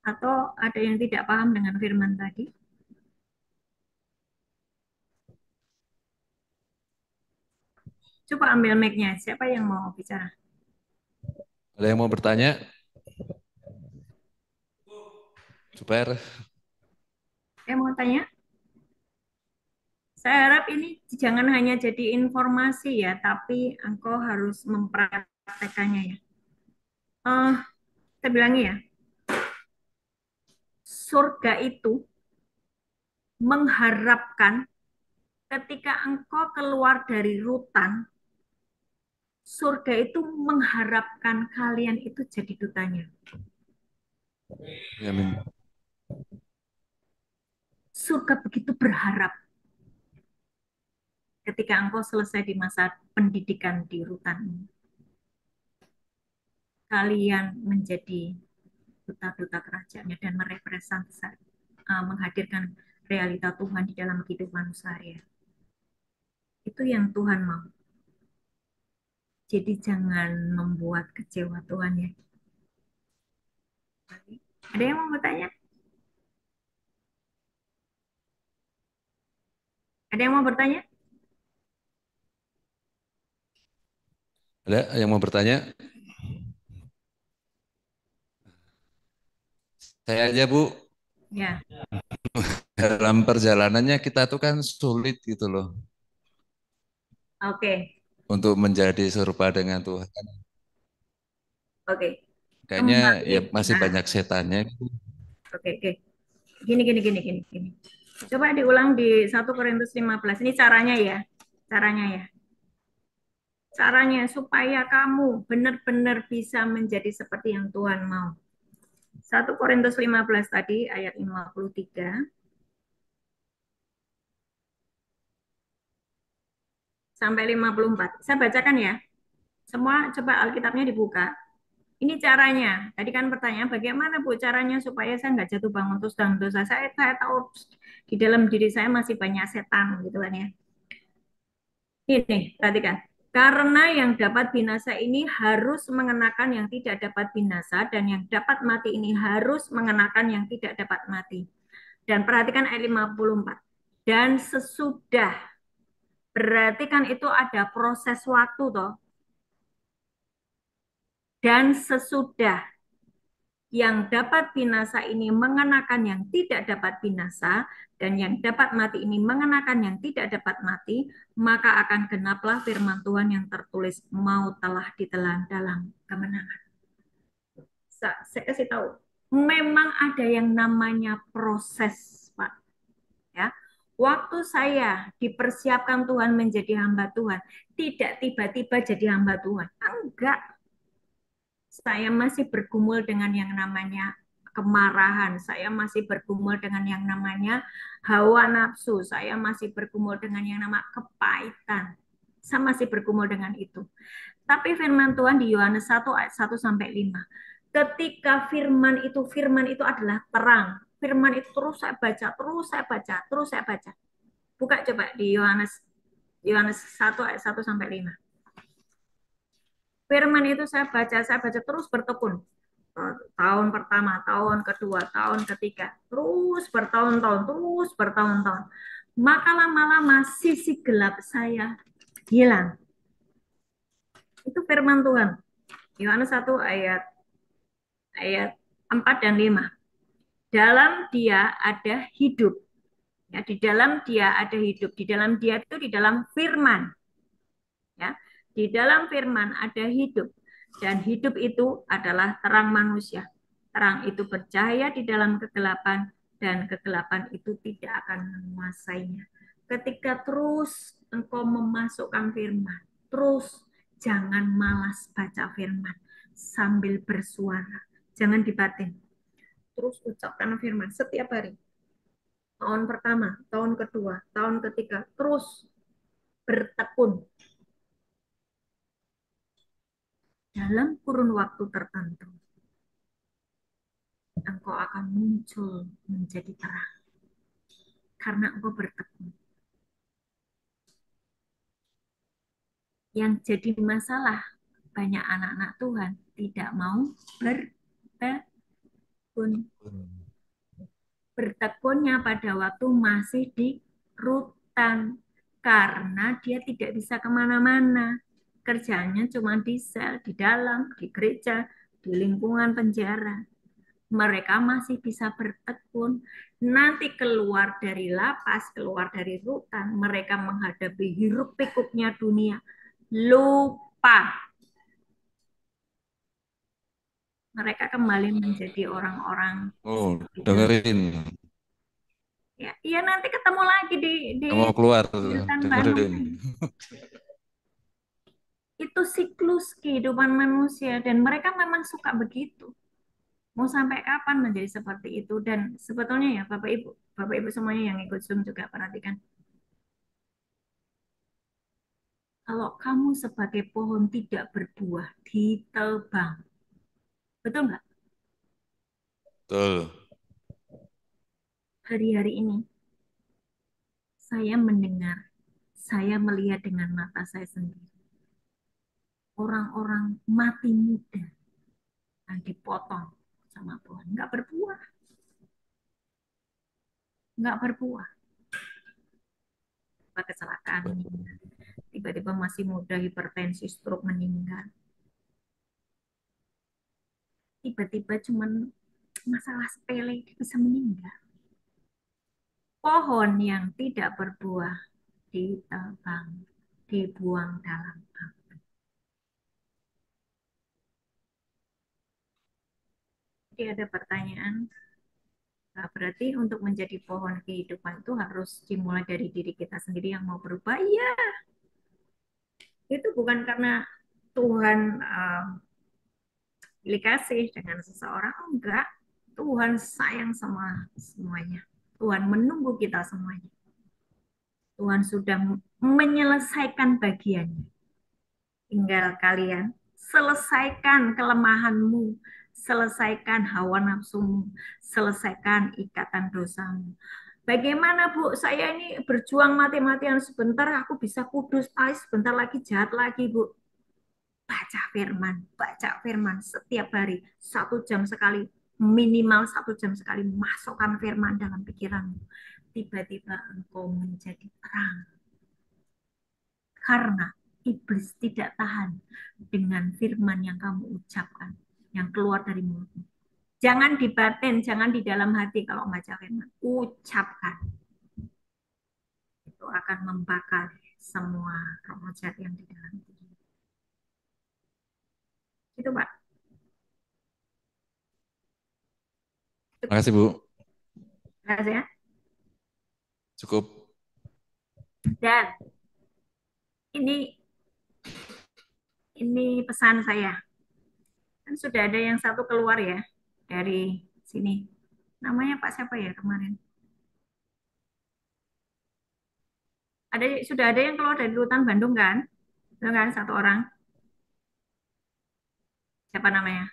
Atau ada yang tidak paham dengan firman tadi? Coba ambil mic-nya. Siapa yang mau bicara? Ada yang mau bertanya? Super. Saya mau tanya. Saya harap ini jangan hanya jadi informasi ya, tapi engkau harus mempraktekannya ya. Saya bilangnya ya, surga itu mengharapkan ketika engkau keluar dari rutan, surga itu mengharapkan kalian itu jadi dutanya. Amin. Surga begitu berharap ketika engkau selesai di masa pendidikan di rutan ini. Kalian menjadi duta-duta kerajaannya dan merepresentasikan, menghadirkan realita Tuhan di dalam kehidupan sehari. Itu yang Tuhan mau. Jadi jangan membuat kecewa Tuhan ya. Ada yang mau bertanya? Ada yang mau bertanya? Ada yang mau bertanya? Saya aja Bu, Ya, dalam perjalanannya kita tuh kan sulit gitu loh oke, untuk menjadi serupa dengan Tuhan. oke. Kayaknya Kembali. ya masih Nah, banyak setannya. oke. Gini. Coba diulang di 1 Korintus 15. Ini caranya ya. Caranya ya. Caranya supaya kamu benar-benar bisa menjadi seperti yang Tuhan mau. 1 Korintus 15 tadi ayat 53 sampai 54. Saya bacakan ya. Semua coba Alkitabnya dibuka. Ini caranya. Tadi kan pertanyaan bagaimana Bu caranya supaya saya nggak jatuh bangun terus dalam dosa. Saya tahu di dalam diri saya masih banyak setan gitu kan ya. Ini, perhatikan. Karena yang dapat binasa ini harus mengenakan yang tidak dapat binasa, dan yang dapat mati ini harus mengenakan yang tidak dapat mati. Dan perhatikan ayat 54. Dan sesudah, berarti kan itu ada proses waktu toh. Dan sesudah yang dapat binasa ini mengenakan yang tidak dapat binasa, dan yang dapat mati ini mengenakan yang tidak dapat mati, maka akan genaplah firman Tuhan yang tertulis, maut telah ditelan dalam kemenangan. Saya kasih tahu, memang ada yang namanya proses, Pak. Ya, waktu saya dipersiapkan Tuhan menjadi hamba Tuhan, tidak tiba-tiba jadi hamba Tuhan. Enggak, saya masih bergumul dengan yang namanya kemarahan, saya masih bergumul dengan yang namanya hawa nafsu, saya masih bergumul dengan yang namanya kepahitan. Saya masih bergumul dengan itu. Tapi firman Tuhan di Yohanes 1 ayat 1 sampai 5. Ketika firman itu adalah terang. Firman itu terus saya baca, terus saya baca. Buka coba di Yohanes 1 ayat 1 sampai 5. Firman itu saya baca terus bertekun. Tahun pertama, tahun kedua, tahun ketiga, terus bertahun-tahun. Maka lama-lama sisi gelap saya hilang. Itu firman Tuhan. Yohanes 1 ayat 4 dan 5. Dalam dia ada hidup. Ya, di dalam dia ada hidup. Di dalam dia itu di dalam firman. Ya. Di dalam firman ada hidup, dan hidup itu adalah terang manusia. Terang itu bercahaya di dalam kegelapan, dan kegelapan itu tidak akan menguasainya. Ketika terus engkau memasukkan firman, terus jangan malas baca firman sambil bersuara. Jangan dibatin. Terus ucapkan firman setiap hari. Tahun pertama, tahun kedua, tahun ketiga, terus bertekun dalam kurun waktu tertentu. Engkau akan muncul menjadi terang karena engkau bertekun. Yang jadi masalah, banyak anak-anak Tuhan tidak mau bertekun. Bertekunnya pada waktu masih di rutan karena dia tidak bisa kemana-mana. Kerjanya cuma di sel, di dalam, di gereja, di lingkungan penjara. Mereka masih bisa bertekun. Nanti keluar dari lapas, keluar dari rutan, mereka menghadapi hiruk pikuknya dunia. Lupa. Mereka kembali menjadi orang-orang Oh, gitu. dengerin. Ya, iya nanti ketemu lagi di Nggak mau keluar, Hilton Bandung. dengerin. Itu siklus kehidupan manusia dan mereka memang suka begitu. Mau sampai kapan menjadi seperti itu? Dan sebetulnya ya Bapak Ibu semuanya yang ikut Zoom juga perhatikan. Kalau kamu sebagai pohon tidak berbuah, ditebang. Betul nggak? Betul. Hari-hari ini saya mendengar, saya melihat dengan mata saya sendiri. Orang-orang mati muda yang dipotong sama Tuhan. Nggak berbuah. Nggak berbuah. Kecelakaan meninggal. Tiba-tiba masih muda, hipertensi, stroke meninggal. Tiba-tiba cuman masalah sepele dia bisa meninggal. Pohon yang tidak berbuah ditebang, dibuang dalam api. Jadi ada pertanyaan, berarti untuk menjadi pohon kehidupan itu harus dimulai dari diri kita sendiri yang mau berubah? Iya, itu bukan karena Tuhan pilih kasih dengan seseorang, enggak. Tuhan sayang sama semuanya. Tuhan menunggu kita semuanya. Tuhan sudah menyelesaikan bagiannya. Tinggal kalian selesaikan kelemahanmu, selesaikan hawa nafsumu, selesaikan ikatan dosamu. Bagaimana Bu, saya ini berjuang mati-matian sebentar aku bisa kudus, sebentar lagi jahat lagi Bu. Baca firman setiap hari, 1 jam sekali, minimal 1 jam sekali, masukkan firman dalam pikiranmu. Tiba-tiba engkau menjadi terang. Karena iblis tidak tahan dengan firman yang kamu ucapkan, yang keluar dari mulutmu. Jangan di batin, jangan di dalam hati kalau baca firman. Ucapkan. Itu akan membakar semua roh jahat yang di dalam diri. Itu Pak. Terima kasih Bu. Terima kasih ya. Cukup. Dan ini pesan saya. Kan sudah ada yang satu keluar ya dari sini. Namanya Pak siapa ya kemarin? Sudah ada yang keluar dari Rutan Bandung kan? Itu kan satu orang. Siapa namanya?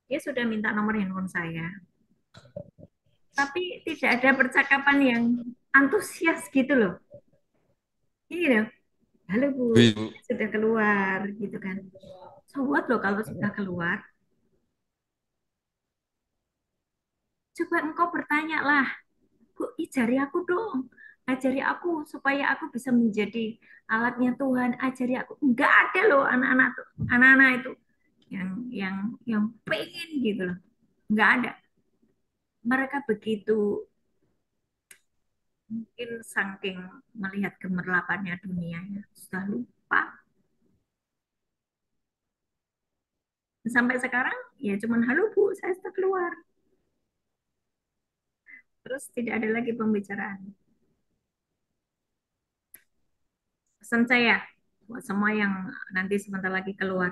Dia sudah minta nomor handphone saya. Tapi tidak ada percakapan yang antusias gitu loh. Ini loh. Halo Bu, sudah keluar gitu kan. Sobat loh kalau sudah keluar. Coba engkau bertanya lah. Bu, ajari aku dong. Ajari aku supaya aku bisa menjadi alatnya Tuhan. Ajari aku. Enggak ada loh anak-anak itu yang pengen gitu loh. Enggak ada. Mereka begitu Mungkin saking melihat gemerlapannya dunia ya, sudah lupa. Sampai sekarang ya cuman halo Bu, saya sudah keluar. Terus tidak ada lagi pembicaraan. Pesan saya buat semua yang nanti sebentar lagi keluar,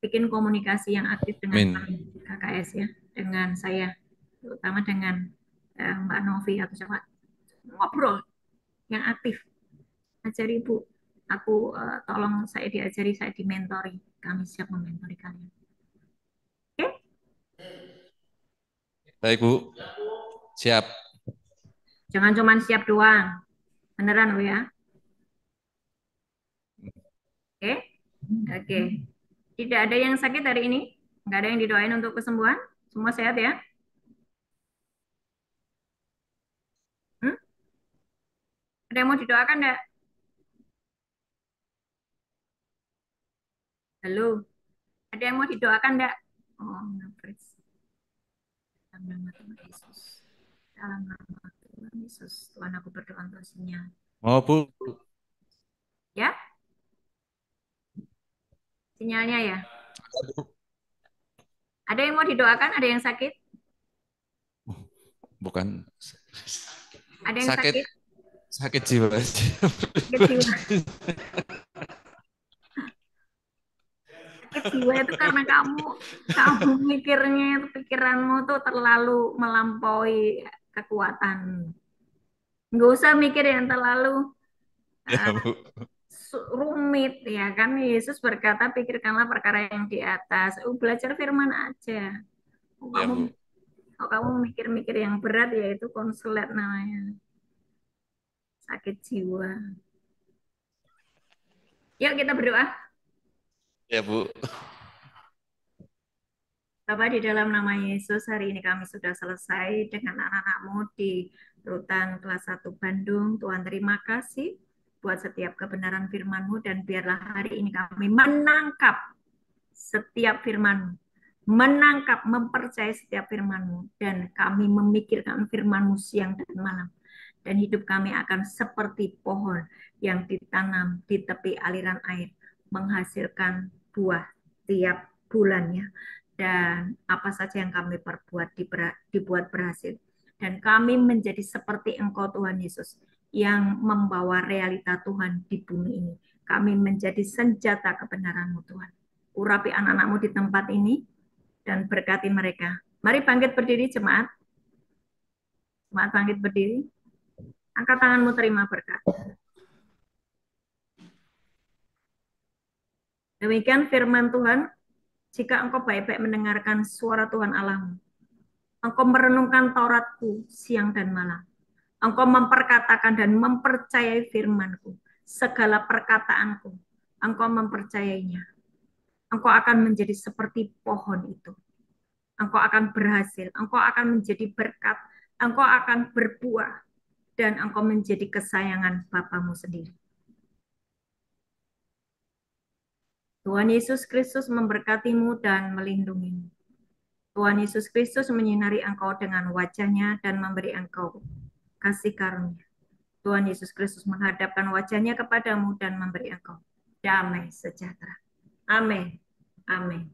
bikin komunikasi yang aktif dengan Amin. kami, KKS ya, dengan saya, terutama dengan Mbak Novi atau siapa, ngobrol yang aktif. Ajari Bu, aku tolong saya diajari, saya dimentori, kami siap mementori kalian. Oke? Baik Bu, siap. Jangan cuma siap doang, beneran Bu ya. Oke? Oke. Tidak ada yang sakit hari ini? Nggak ada yang didoain untuk kesembuhan? Semua sehat ya? Hmm? Ada yang mau didoakan enggak? Halo? Ada yang mau didoakan enggak? Oh, nafas. Dalam nama Tuhan Yesus. Dalam nama Tuhan Yesus. Tuhan, aku berdoa untuk sinyal. Mau Bu? Ya? Sinyalnya ya? Ada yang mau didoakan? Ada yang sakit? Bukan Ada yang sakit, sakit? sakit jiwa. Sakit jiwa. Sakit jiwa itu karena kamu mikirnya itu pikiranmu tuh terlalu melampaui kekuatan. Nggak usah mikir yang terlalu Ya uh, Bu. rumit ya kan. Yesus berkata pikirkanlah perkara yang di atas. Belajar firman aja. Oh, Ya kamu Bu. kalau kamu mikir-mikir yang berat ya itu konselat namanya, sakit jiwa. Yuk kita berdoa. Ya Bu. Bapak, di dalam nama Yesus, hari ini kami sudah selesai dengan anak-anakmu di Rutan kelas 1 Bandung. Tuhan, terima kasih buat setiap kebenaran firman-Mu, dan biarlah hari ini kami menangkap setiap firman-Mu, menangkap, mempercayai setiap firman-Mu, dan kami memikirkan firman-Mu siang dan malam. Dan hidup kami akan seperti pohon yang ditanam di tepi aliran air, menghasilkan buah tiap bulannya. Dan apa saja yang kami perbuat dibuat berhasil. Dan kami menjadi seperti Engkau Tuhan Yesus, yang membawa realita Tuhan di bumi ini. Kami menjadi senjata kebenaran-Mu Tuhan. Urapi anak-anak-Mu di tempat ini, dan berkati mereka. Mari bangkit berdiri jemaat. Jemaat bangkit berdiri. Angkat tanganmu, terima berkat. Demikian firman Tuhan. Jika engkau baik-baik mendengarkan suara Tuhan Allahmu, engkau merenungkan Tauratku siang dan malam, engkau memperkatakan dan mempercayai firmanku, segala perkataanku, engkau mempercayainya, engkau akan menjadi seperti pohon itu. Engkau akan berhasil, engkau akan menjadi berkat, engkau akan berbuah, dan engkau menjadi kesayangan Bapamu sendiri. Tuhan Yesus Kristus memberkatimu dan melindungimu. Tuhan Yesus Kristus menyinari engkau dengan wajah-Nya dan memberi engkau kasih karunia. Tuhan Yesus Kristus menghadapkan wajah-Nya kepadamu dan memberi engkau damai sejahtera. Amin. Amin.